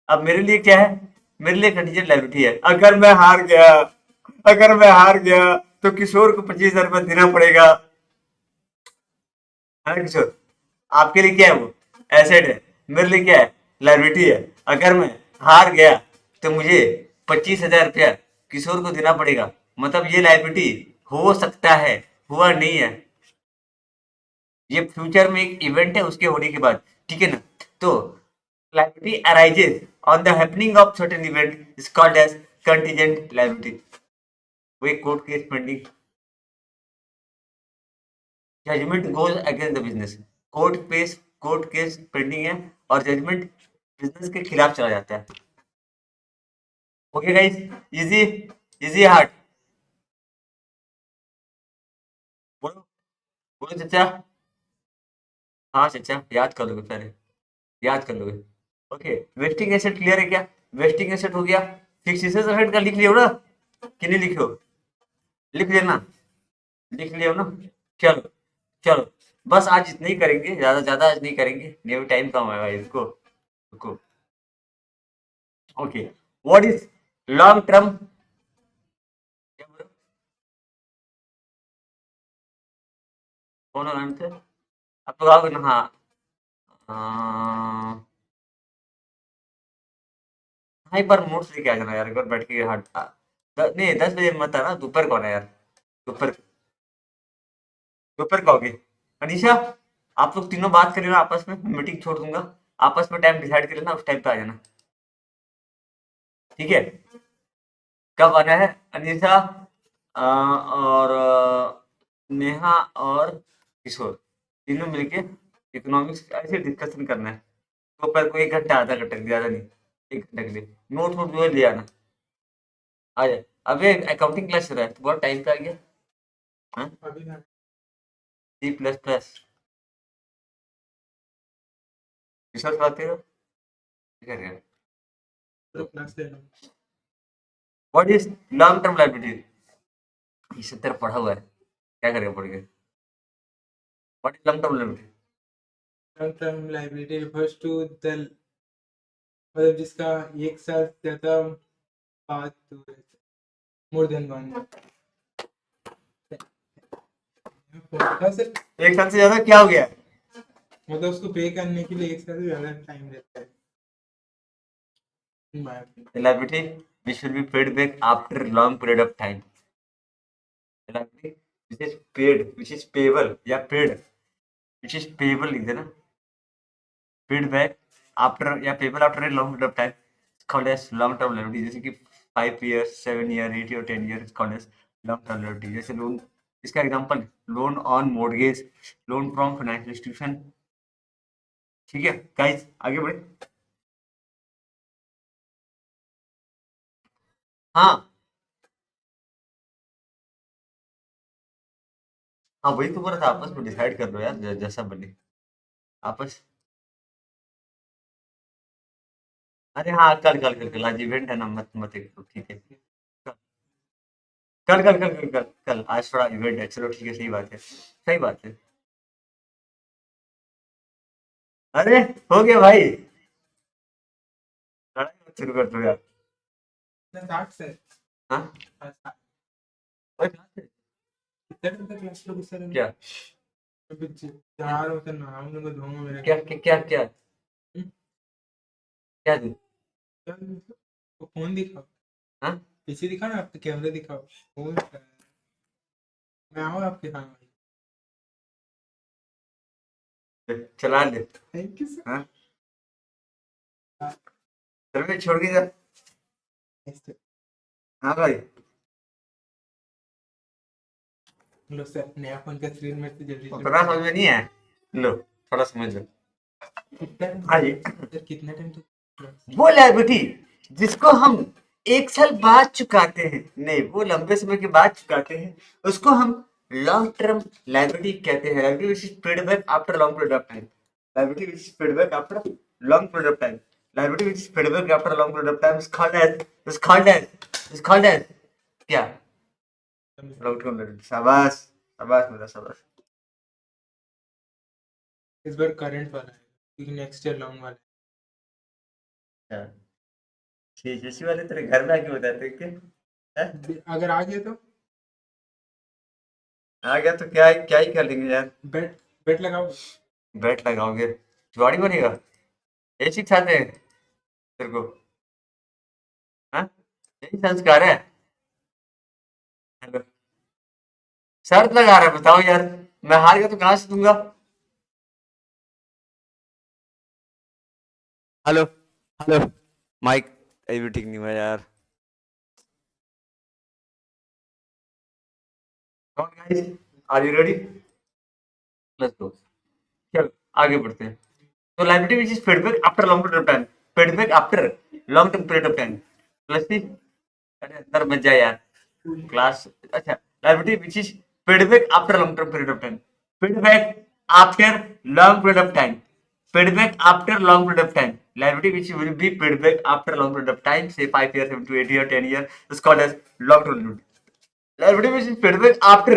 अब मेरे लिए क्या है? मेरे लिए कंटीजेंट लायबिलिटी है अगर मैं हार गया. अगर मैं हार गया तो किशोर को 25,000 रुपया देना पड़ेगा, है ना किशोर? आपके लिए क्या है वो? एसेट है. मेरे लिए क्या है? लायबिलिटी है. अगर मैं हार गया तो मुझे 25,000 रुपया किशोर को देना पड़ेगा. मतलब ये लायबिलिटी हो सकता है, हुआ नहीं है. ये फ्यूचर में एक इवेंट है उसके होने के बाद, ठीक है ना. तो liability arises on the happening of certain event is called as contingent liability. वही court case pending. Judgement goes against the business. Court case pending है और जजमेंट बिजनेस के खिलाफ चला जाता है. Okay guys, easy easy hard. बोलो बोलो चचा. हाँ चचा, याद कर लोगे पहले, याद कर लोगे. ओके, वेस्टिंग एसेट क्लियर है क्या? वेस्टिंग एसेट हो गया. फिक्स एसेट का लिख लियो ना कि नहीं लिखो? लिख लेना. लिख लियो ना. चलो चलो, बस आज इतना ही करेंगे, ज्यादा ज्यादा आज नहीं करेंगे, नहीं टाइम कम है भाई. इसको रुको. Okay, what is long term? क्या बोल रहे हो? कौन हो नाम से? आप लोग आओगे ना? हाँ. हाँ, एक बार नोट्स लेके आ जाना यार, एक बार बैठ के हट. नहीं, 10 बजे मत आना, दोपहर को आना यार. दोपहर, दोपहर को आओगे? अनीशा, आप लोग तीनों बात कर लेना आपस में, मीटिंग छोड़ दूंगा. आपस में टाइम डिसाइड कर लेना, उस टाइम पे आ जाना, ठीक है? कब आना है? अनीशा, और नेहा और किशोर, तीनों मिलके इकोनॉमिक्स ऐसे डिस्कशन करना है. दोपहर को 1 घंटा, आधा घंटा, ज्यादा नहीं. 1 घंटे के लिए नोट वोट जो है ले आना. आ जाए. अबे अकाउंटिंग क्लास चल रहा है तो बहुत टाइम पे आ गया. हाँ, C++. किशोर से बात करो. क्या कर रहे हैं? What is long term liability? ये सब तेरा पढ़ा हुआ है, क्या करेगा पढ़ के? What is long term liability? Long term liability refers to the मतलब जिसका एक साल से ज्यादा बाद मोर देन वन. एक साल से ज्यादा क्या हो गया? मतलब उसको पे करने के लिए एक साल से ज्यादा टाइम लगता है. Liability which will be paid back after long period of time. Liability which is paid, which is payable या paid, which is payable लिख देना. Paid back after या payable after a long period of time is called as long term liability. जैसे कि 5 years, 7 year, 8 year, 10 year is called as long term liability. जैसे loan, इसका example loan on mortgage, loan from financial institution. ठीक है guys, आगे बढ़े. हाँ हाँ, वही तो बोला था, आपस में डिसाइड कर लो यार, जैसा बने आपस. अरे हाँ, कल कल कल कल आज इवेंट है ना, मत मत करो, ठीक है. कल कल कल कल कल कल, आज थोड़ा इवेंट है, चलो ठीक है, सही बात है, सही बात है. अरे हो गया भाई, लड़ाई मत शुरू कर दो यार. 60 से हाँ, ओए, कितने क्लास लोग सर क्या चार होते ना हम लोग धोंगे मेरे क्या क्या क्या क्या क्या तू? फोन दिखाओ. हाँ, पीछे दिखाओ ना, आपके कैमरे दिखाओ. फोन मैं आऊँ आपके सामने. चला ले। Thank you sir. हाँ चल मैं छोड़ के जा। हाँ भाई लो सर, नया फोन का स्क्रीन में से जल्दी से उतना समझ में नहीं है, लो थोड़ा समझ लो। हाँ जी। सर कितना टाइम तो वो लायबिलिटी जिसको हम 1 साल बाद चुकाते हैं, नहीं वो लंबे समय के बाद चुकाते हैं, उसको हम लॉन्ग टर्म लायबिलिटी कहते हैं। Liability which is paid back after long period of time. Liability which is paid back after long period of time. Liability which is paid back after long period of time is called as क्या? Long term liability. शाबाश शाबाश मेरा शाबाश। इस बार current वाला है क्योंकि next year long वाला हाँ, ठीक है, इसी वाले तेरे घर में आके बताते हैं क्या? हैं? है। अगर आ गया तो आ गया तो क्या ही कर लेंगे यार। बेट बेट लगाओ। बैट लगाओगे, जुआड़ी बनेगा, ये सिखाते हैं तेरे को? हाँ यही संस्कार है। हेलो, शर्त लगा रहा है, बताओ यार, मैं हार गया तो कहाँ से दूंगा? हेलो हेलो, माइक ये भी ठीक नहीं हुआ यार। Are you ready? Let's go. चलो आगे बढ़ते हैं। तो liability which is paid back after long period of time, paid back after long term period of time. Let's see. अरे अंदर मत जा यार क्लास। अच्छा, liability which is paid back after long term period of time, paid back after long period of time, paid back after long period of time. Liability which will be paid back after long period of time, say 5 years, 7 to 8 years, 10 years, is called as long term liability. Liability which is paid back after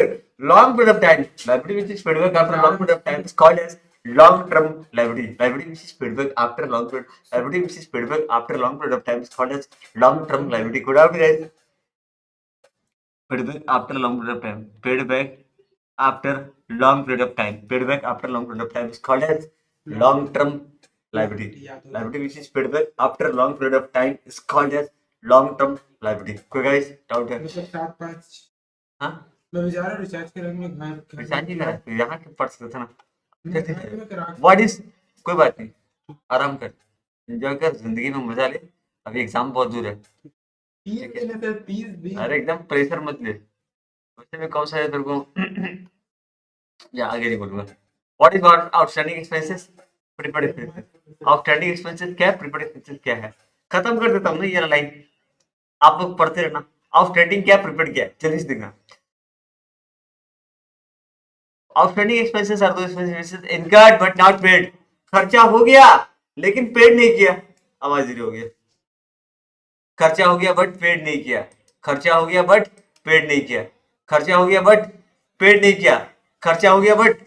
long period of time, liability which is paid back after long period of time is called as long term liability. Liability which is paid back after long period, liability which is paid back after long period of time is called as long term liability. Good out guys. Paid back after long period of time. Paid back after long period of time. Paid back after long period of time is called as long-term liability. Liability which is paid back after long period of time is called as long-term liability. कोई guys doubt है? मतलब 7-5 हाँ मैं बेचारा recharge कराने में घर recharge ही करा, यहाँ के पढ़ सकते थे ना। मैं घर में करा What is, कोई बात नहीं, आराम कर, एंजॉय कर, जिंदगी में मजा ले, अभी एग्जाम बहुत दूर है। 30 दिन है सर, 30 दिन। अरे एकदम प्रेशर मत ले, वैसे में कौन सा है तेरे को या आगे नहीं बोलूंगा। What is outstanding expenses? Prepaid expenses. Outstanding expenses क्या है, प्रीपेड एक्सपेंसेस क्या है? खत्म कर देता हूँ ना ये लाइन, आप लोग पढ़ते रहना। आउटस्टैंडिंग क्या, प्रीपेड क्या है, जल्दी से देखना। Outstanding expenses are those expenses incurred but not paid. खर्चा हो गया लेकिन पेड नहीं किया। आवाज जीरो हो गया। खर्चा हो गया बट पेड नहीं किया। खर्चा हो गया बट पेड नहीं किया। खर्चा हो गया बट पेड नहीं किया। खर्चा हो गया बट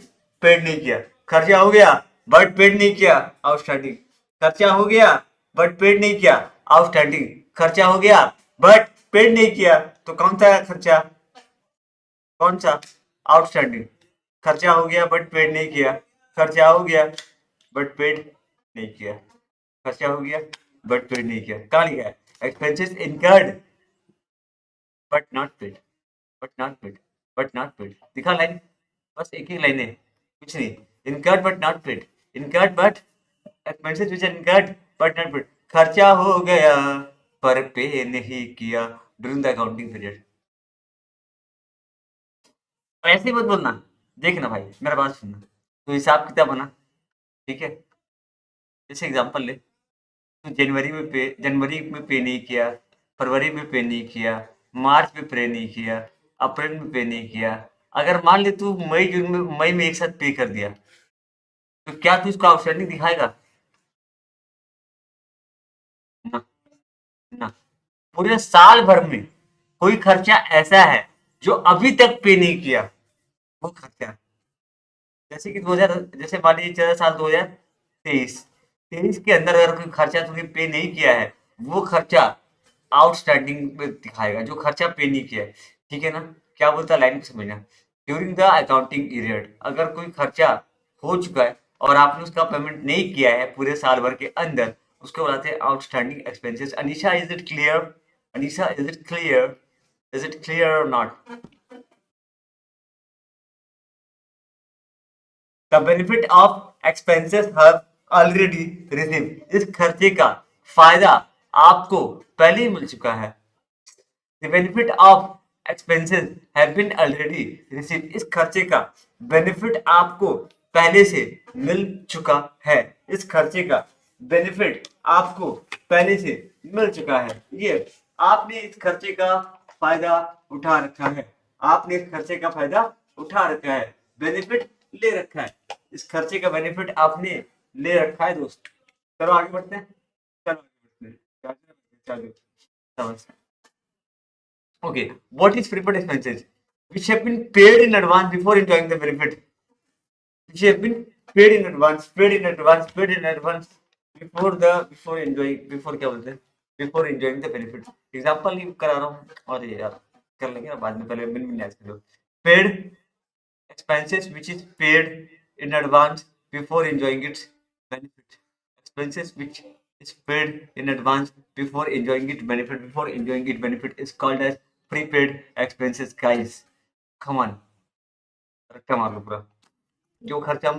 पेड नहीं किया। खर्चा हो गया बट पेड नहीं किया, आउटस्टैंडिंग। खर्चा हो गया बट पेड नहीं किया, आउटस्टैंडिंग। खर्चा हो गया बट पेड नहीं किया, तो कौन सा खर्चा, कौन सा? आउटस्टैंडिंग। खर्चा हो गया बट पेड नहीं किया। खर्चा हो गया बट पेड नहीं किया। खर्चा हो गया बट पेड नहीं किया, कहाँ लिखा है? Expenses incurred but not paid, but not paid, but not paid. दिखा लाइन, बस एक ही लाइन है, कुछ नहीं। Incurred but not paid, incurred but expenses which are incurred but not paid. खर्चा हो गया पर पे नहीं किया ड्यूरिंग द अकाउंटिंग पीरियड। ऐसे ही मत बोलना, देखना भाई मेरा बात सुनना, तो हिसाब किताब बना, ठीक है? जैसे एग्जांपल ले, तो जनवरी में पे नहीं किया, फरवरी में पे नहीं किया, मार्च में पे नहीं किया, अप्रैल में पे नहीं किया। अगर मान ले तू मई में एक साथ पे कर दिया, तो क्या तू इसको आउटस्टैंडिंग दिखाएगा? ना ना। पूरे साल भर में कोई खर्चा ऐसा है जो अभी तक पे नहीं किया, वो खर्चा, जैसे कि 2000, जैसे मान लीजिए चल साल 2023, 23 के अंदर अगर कोई खर्चा तूने पे नहीं किया है, वो खर्चा आउटस्टैंडिंग में दिखाएगा, जो खर्चा पे नहीं किया है। ठीक है ना? क्या बोलता है लाइन को समझना। ड्यूरिंग द अकाउंटिंग पीरियड, अगर कोई खर्चा हो चुका है और आपने उसका पेमेंट नहीं किया है पूरे साल भर के अंदर, उसको बताते हैं outstanding expenses. Anisha is it clear? Anisha is it clear? Is it clear or not? The benefit of expenses have already receive, इस खर्चे का फायदा आपको पहले ही मिल चुका है। The benefit of expenses have been already received, इस खर्चे का बेनिफिट आपको पहले से मिल चुका है। इस खर्चे का बेनिफिट आपको पहले से मिल चुका है। ये आपने इस खर्चे का फायदा उठा रखा है। आपने इस खर्चे का फायदा उठा रखा है, बेनिफिट ले रखा है। इस खर्चे का बेनिफिट आपने ले रखा है दोस्त। चलो आगे बढ़ते हैं। चलो आगे बढ़ते हैं। समझ। Okay, what is prepaid expenses? Which have been paid in advance before enjoying the benefit. Which have been paid in advance, paid in advance, paid in advance before enjoying, before क्या बोलते हैं, before enjoying the benefit. Example ही करा रहा हूँ और ये यार कर लेंगे ना बाद में, पहले बिन याद करो। Paid expenses which is paid in advance before enjoying its benefit. Expenses which is paid in advance before enjoying its benefit. Before enjoying its benefit is called as prepaid expenses, guys. Come on, रट्टा मार लो पूरा। जो खर्चा हम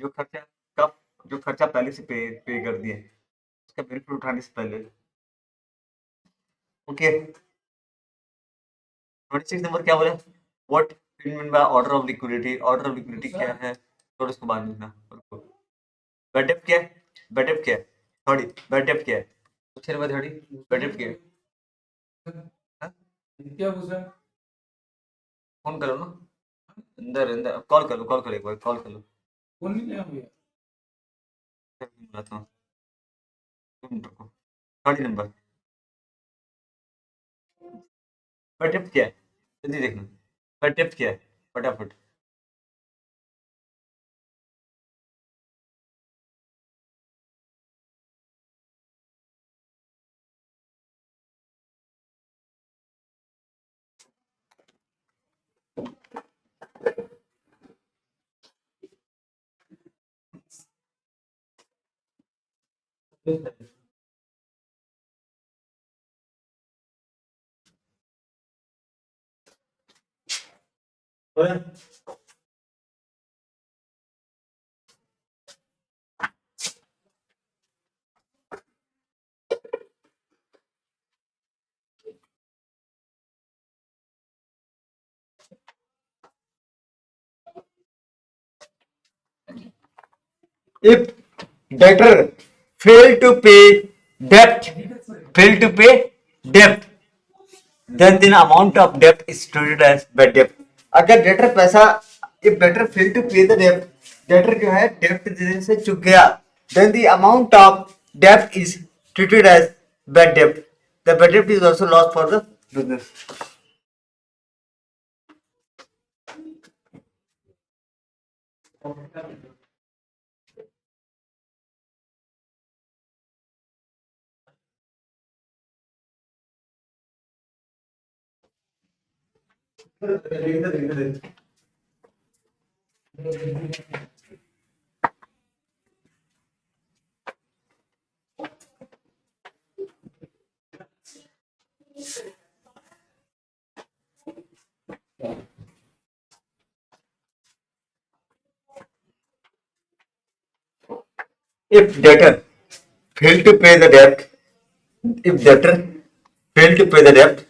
जो खर्चा कब जो खर्चा पहले से पे कर दिए उसका बेनिफिट उठाने से पहले। ओके, 26 नंबर क्या बोला? What mean by order of liquidity? Order of liquidity क्या है? थोड़ा इसको बाद में लिखना। बैड डेब्ट क्या है? बैड डेब्ट क्या है? थोड़ी बैड डेब्ट क्या है? पूछने के बाद थोड़ी बैड डेब्ट क्या है? हाँ? क्या पूछा? फोन करो ना, अंदर अंदर कॉल करो एक बार कॉल कर लो। फोन नहीं लिया भैया, बुलाता हूँ, 2 मिनट रुको। 30 नंबर बैड डेब्ट क्या है? जल्दी देखना, बैड डेब्ट क्या है फटाफट। If debtor fail to pay debt, then the amount of debt is treated as bad debt. अगर डेटर पैसा, if debtor fail to pay the debt, debtor जो है डेब्ट देने से चूक गया, then the amount of debt is treated as bad debt. The bad debt is also lost for the business. If debtor fail to pay the debt, if debtor fail to pay the debt,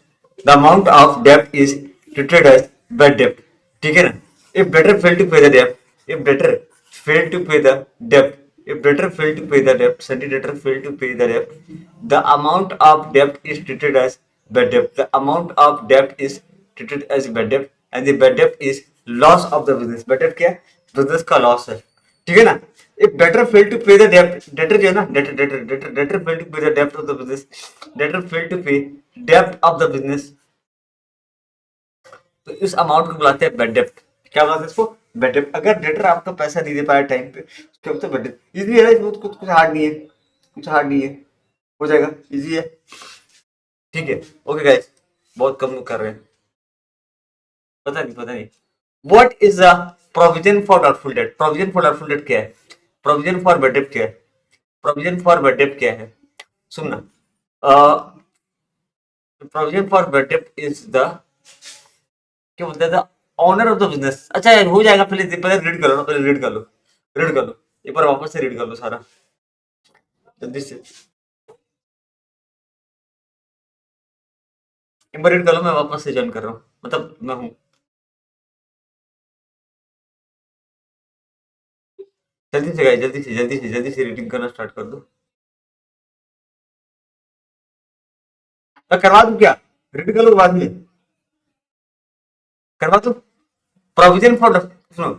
the amount of debt is treated as bad debt. ठीक है ना? If debtor fail to pay the debt, if debtor fail to pay the debt, if debtor fail to pay the debt, sundry debtor fail to pay the debt, the amount of debt is treated as bad debt. The amount of debt is treated as bad debt, and the bad debt is loss of the business. Bad debt क्या है? Business का loss है। ठीक है ना? If debtor fail to pay the debt, debtor जो है ना, debtor fail to pay the debt of the business, debtor fail to pay debt of the business, तो इस अमाउंट को बुलाते हैं बैड डेब्ट। क्या बुलाते हैं इसको? बैड डेब्ट। अगर डेटर आपका पैसा नहीं दे पाया टाइम पे, उसके बोलते हैं बैड डेब्ट। इजी है ना, कुछ हार्ड नहीं है, कुछ हार्ड नहीं है, हो जाएगा, इजी है। ठीक है, ओके गाइस, बहुत कम लोग कर रहे हैं, पता नहीं। What is the provision for doubtful debt? Provision for doubtful debt क्या है? प्रोविजन फॉर बैड डेब्ट क्या है? प्रोविजन फॉर बैड डेब्ट क्या है? सुनना, प्रोविजन फॉर बैड डेब्ट इज द, क्या बोलते हैं, the owner of the business. अच्छा यार, हो जाएगा, पहले रीड कर लो, रीड कर लो। एक बार वापस से रीड कर लो सारा जल्दी से, एक बार रीड कर लो, मैं वापस से ज्वाइन कर रहा हूँ, मतलब मैं हूँ। जल्दी से गाइस, जल्दी से जल्दी से जल्दी से रीडिंग करना स्टार्ट कर दो। मैं करवा दूं क्या? रीड कर लो बाद में, करवा दूं। प्रोविजन फॉर, सुनो,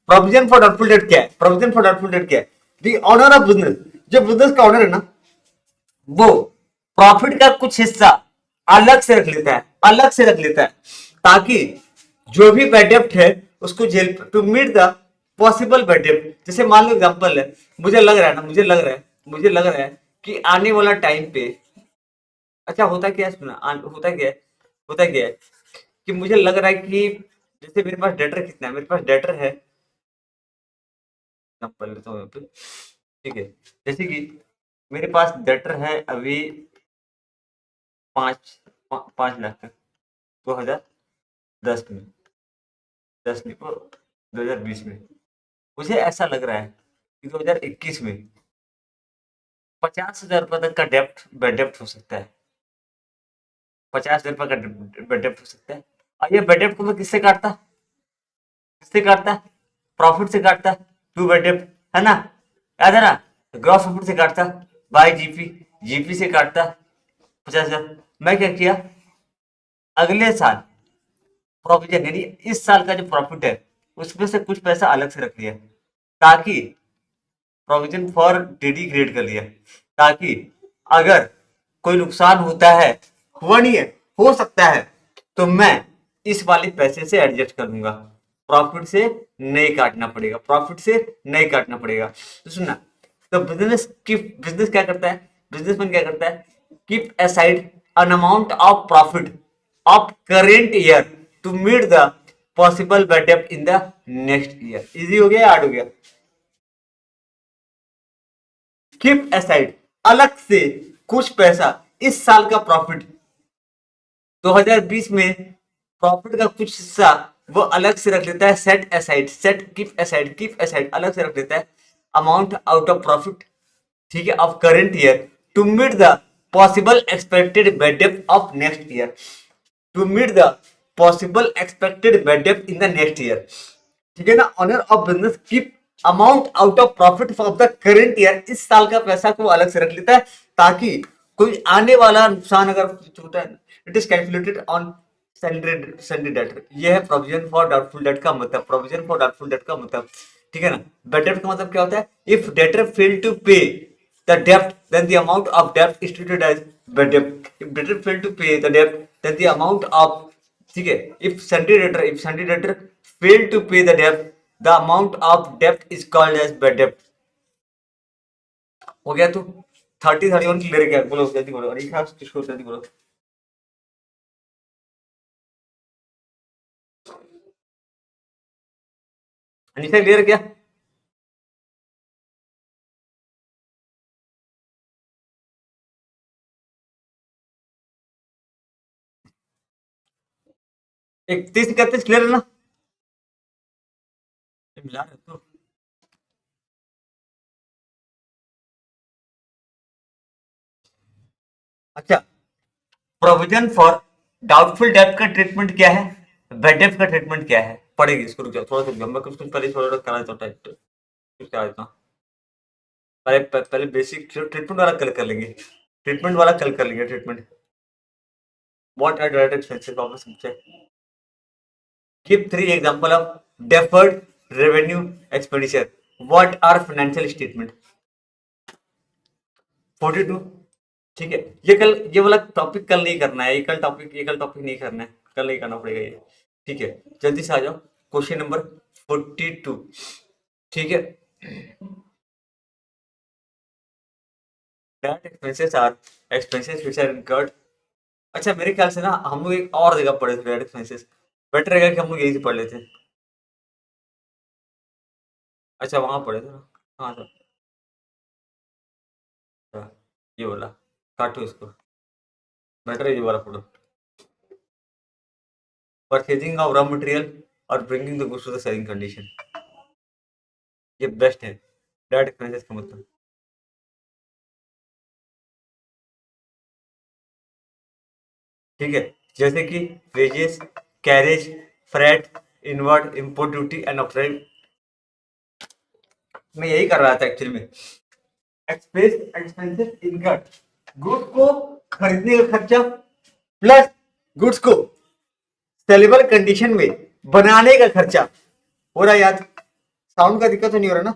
प्रोविजन फॉर डाउटफुल डेट क्या है? प्रोविजन फॉर डाउटफुल डेट क्या है? दी ऑनर ऑफ बिजनेस, जो बिजनेस का ऑनर है ना, वो प्रॉफिट का कुछ हिस्सा अलग से रख लेता है, अलग से रख लेता है, ताकि जो भी बैड डेब्ट है उसको जेल, to meet the possible bad डेब्ट। जैसे मान लो एग्जांपल है, मुझे लग रहा है ना, मुझे लग रहा है कि आने वाला टाइम पे, अच्छा होता क्या है, सुना, होता क्या है कि मुझे लग रहा है कि जैसे मेरे पास डेटर कितना है, मेरे पास डेटर है, एग्जांपल लेता हूँ यहाँ पे, ठीक है, जैसे कि मेरे पास डेटर है अभी 5 लाख का, 2010 में, 10 नहीं, 2020 में। मुझे ऐसा लग रहा है कि 2021 में 50,000 रुपये तक का डेप्ट, बेड डेप्ट हो सकता है, 50,000 रुपये का बेड डेप्ट हो सकता है। और ये बेड डेप्ट को मैं किससे काटता, किससे काटता? प्रॉफिट से काटता, टू बेड डेप्ट, है ना, याद है ना, ग्रॉस प्रॉफिट से काटता, बाय जीपी, जीपी से काटता 50,000। मैं क्या किया, अगले साल प्रोविजन, यानी इस साल का जो प्रॉफिट है उसमें से कुछ पैसा अलग से रख लिया, ताकि प्रोविजन फॉर डीडी क्रिएट कर लिया, ताकि अगर कोई नुकसान होता है, हुआ नहीं है, हो सकता है, तो मैं इस वाले पैसे से एडजस्ट कर लूंगा, प्रॉफिट से नहीं काटना पड़ेगा, प्रॉफिट से नहीं काटना पड़ेगा। तो सुनना, तो बिजनेस क्या करता है, बिजनेसमैन क्या करता है, keep aside an amount of profit of current year to meet the possible bad debt in the next year। Easy हो गया या हार्ड हो गया? कीप असाइड, अलग से कुछ पैसा, इस साल का प्रॉफिट 2020 में प्रॉफिट का कुछ हिस्सा वो अलग से रख लेता है, सेट असाइड, कीप असाइड अलग से रख लेता है, अमाउंट आउट ऑफ प्रॉफिट, ठीक है, of current year, to meet the possible expected bed dept of next year, to meet the possible expected bed dept in the next year, ठीक है ना। Honour of business keep amount out of profit of the current year, इस साल का पैसा को अलग से रख लेता है, ताकि कोई आने वाला नुकसान अगर होता है, it is calculated on salary debtor. ये है प्रोविजन फॉर डाउटफुल डेट का मतलब, प्रोविजन फॉर डाउटफुल डेट का मतलब, ठीक है ना। बेड डेट का मतलब क्या होता है, इफ डेटर फेल टू पे the debt, then the amount of debt is treated as bad debt। if debtor fail to pay the debt, then the amount of, ठीक है, if sundry debtor fail to pay the debt, the amount of debt is called as bad debt। हो गया? तो 30-31 clear क्या, बोलो जल्दी बोलो, और एक हाथ किसको जल्दी बोलो। अनिशा क्लियर क्या? एक 30-31 क्लियर है ना? मिला रहे तो अच्छा, प्रोविजन फॉर डाउटफुल डेब्ट का ट्रीटमेंट क्या है, बेड डेब्ट का ट्रीटमेंट क्या है, पढ़ेगी इसको, रुक जाओ थोड़ा सा, मैं कुछ कुछ पहले थोड़ा करा देता हूँ टाइप, कुछ करा देता हूँ। पहले बेसिक ट्रीटमेंट वाला कल कर लेंगे, ट्रीटमेंट वाला कल कर लेंगे, treatment. What are direct expenses, वापस पूछे, give 3 example of deferred revenue expenditure, what are financial statement. 42, ठीक है। ये वाला टॉपिक कल नहीं करना है, ये कल टॉपिक नहीं करना है, कल नहीं करना पड़ेगा ये, ठीक है। जल्दी से आ जाओ, क्वेश्चन नंबर 42, ठीक है। Direct expenses are expenses which are incurred, अच्छा मेरे ख्याल से ना हम लोग एक और जगह पढ़े थे डायरेक्ट एक्सपेंसेस, बेटर रहेगा कि हम लोग यही से पढ़ लेते। अच्छा वहां पढ़े थे ना, हाँ सर, अच्छा, ये बोला, काटो इसको, बेटर है ये वाला पढ़ो, परचेजिंग ऑफ रॉ मटेरियल और bringing the goods to the selling condition, ये बेस्ट है। डायरेक्ट एक्सपेंसेस का मतलब ठीक है, जैसे कि wages, carriage, freight, inward, import duty and oxide. मैं यही कर रहा था एक्चुअली में। एक्सपेंस एक्सपेंसेस इनकर्ड, गुड्स को खरीदने का खर्चा प्लस गुड्स को सेलेबल कंडीशन में बनाने का खर्चा। हो रहा है याद? साउंड का दिक्कत तो नहीं हो रहा ना?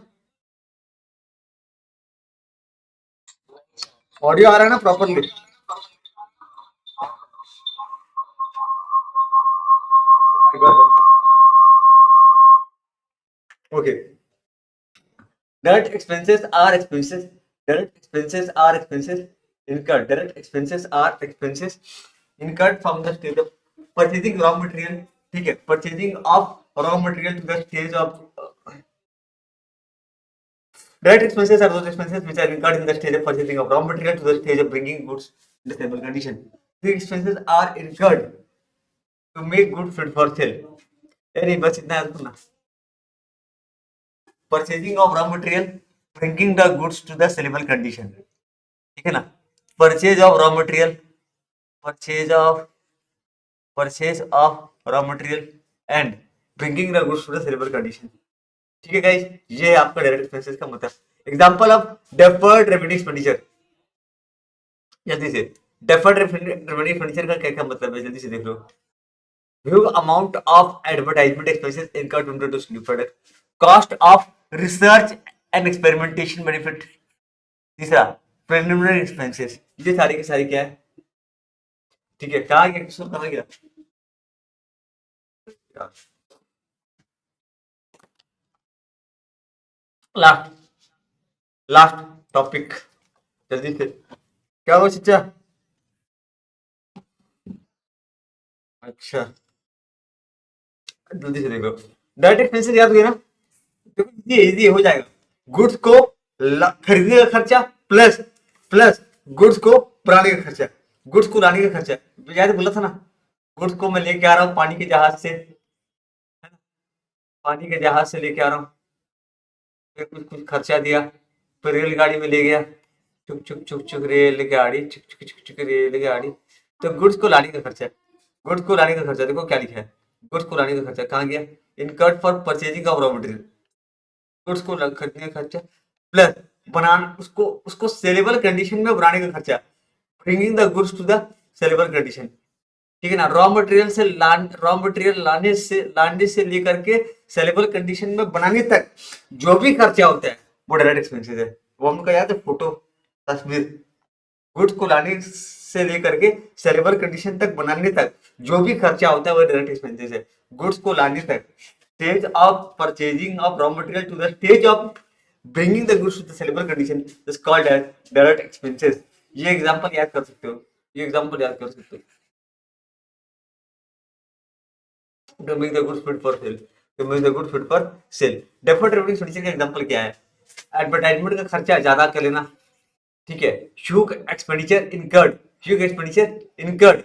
ऑडियो आ रहा है ना properly? Okay. Direct expenses are expenses. Direct expenses are expenses incurred. Direct expenses are expenses incurred from the stage of purchasing raw material. ठीक है, purchasing of raw material to the stage of direct expenses are those expenses which are incurred in the stage of purchasing of raw material to the stage of bringing goods in the stable condition. These expenses are incurred to make good fit for sale. नहीं बस इतना याद करना। Purchasing of raw material, bringing the goods to the sellable condition. ठीक है ना? Purchase of raw material, purchase of raw material and bringing the goods to the saleable condition. ठीक है गाइस, ये है आपका डायरेक्ट एक्सपेंसेस का मतलब। Example of deferred revenue expenditure, जल्दी से। डेफर्ड रेवेन्यू एक्सपेंडिचर का क्या क्या मतलब है, जल्दी से देख लो। View amount of advertisement expenses incurred to introduce new product, cost of research and experimentation benefit. तीसरा प्रिलिमिनरी एक्सपेंसेस, ये सारी की सारी क्या है? ठीक है, कहा गया क्वेश्चन, कहा गया? लास्ट लास्ट टॉपिक, जल्दी से। क्या हुआ चिच्चा? अच्छा, जल्दी से देखो। डायरेक्ट एक्सपेंसेस याद हो गया ना? देखो इजी इजी हो जाएगा। गुड्स को खरीदने का खर्चा प्लस प्लस गुड्स को बनाने का खर्चा, गुड्स को लाने का खर्चा। याद बोला था ना, गुड्स को मैं लेके आ रहा हूँ पानी के जहाज से, है ना? पानी के जहाज से लेके आ रहा हूँ, फिर कुछ कुछ खर्चा दिया, फिर रेलगाड़ी में ले गया, चुक चुक चुक चुक रेलगाड़ी, चुक चुक चुक चुक रेलगाड़ी। तो गुड्स को लाने का खर्चा, गुड्स को लाने का खर्चा देखो क्या लिखा है। गुड्स को लाने का खर्चा कहाँ गया? Incurred for purchasing of raw material, goods को खरीदने का खर्चा प्लस बनाना, उसको उसको सेलेबल कंडीशन में बनाने का खर्चा, bringing the goods to the saleable condition. ठीक है ना? रॉ मटेरियल से रॉ मटेरियल लाने से लेकर के सेलेबल कंडीशन में बनाने तक जो भी खर्चा होता है वो डायरेक्ट एक्सपेंसेस है। वो हमको याद है, फोटो, तस्वीर। गुड्स को लाने से लेकर के सेलेबल कंडीशन तक बनाने तक जो भी खर्चा होता है वो डायरेक्ट एक्सपेंसेस है। गुड्स को लाने तक, stage of purchasing of raw material to the stage of bringing the goods to the saleable condition is called as direct expenses. ये एग्जांपल याद कर सकते हो, ये एग्जांपल याद कर सकते हो। To make the goods fit for sale, to make the goods fit for sale। Deferred revenue expenditure का एग्जांपल क्या है? एडवर्टाइजमेंट का खर्चा ज्यादा कर लेना, ठीक है। Huge expenditure incurred, huge expenditure incurred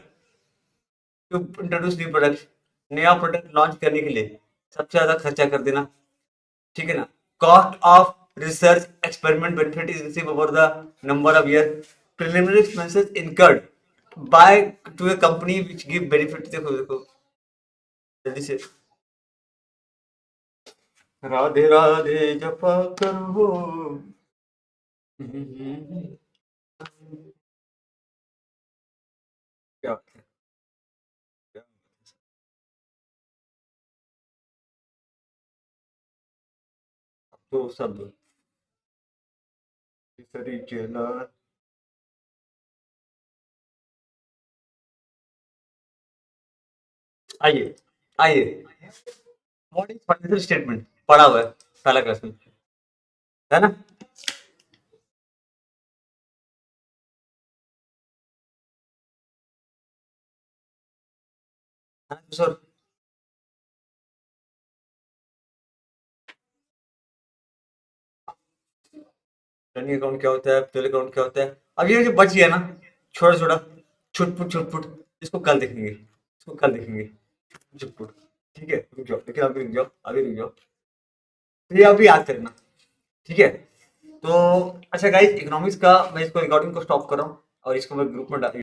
to introduce new product, नया प्रोडक्ट लॉन्च करने के लिए सबसे ज्यादा खर्चा कर देना, ठीक है ना। Cost of research experiment benefit is receive over the number of year, preliminary expenses incurred by two A company which give benefit. देखो देखो जल्दी से, राधे राधे जपा करो। क्या क्या तो सब तीसरी चेला। आइए आइए, व्हाट इज फाइनेंशियल स्टेटमेंट? पढ़ा हुआ है पहला क्लास में, है ना? हाँ सर। रनिंग अकाउंट क्या होता है, पीएल अकाउंट क्या होता है? अब ये जो बच गया ना, छोटा छोटा, छुटपुट छुटपुट, इसको कल देखेंगे, इसको कल देखेंगे, छुटपुट। ठीक है, रुक जाओ, लेकिन अभी रुक जाओ, अभी रुक जाओ। तो ये अभी याद करना, ठीक है। तो अच्छा गाइस, इकोनॉमिक्स का मैं इसको रिकॉर्डिंग को स्टॉप कर रहा हूँ और इसको मैं ग्रुप में डाल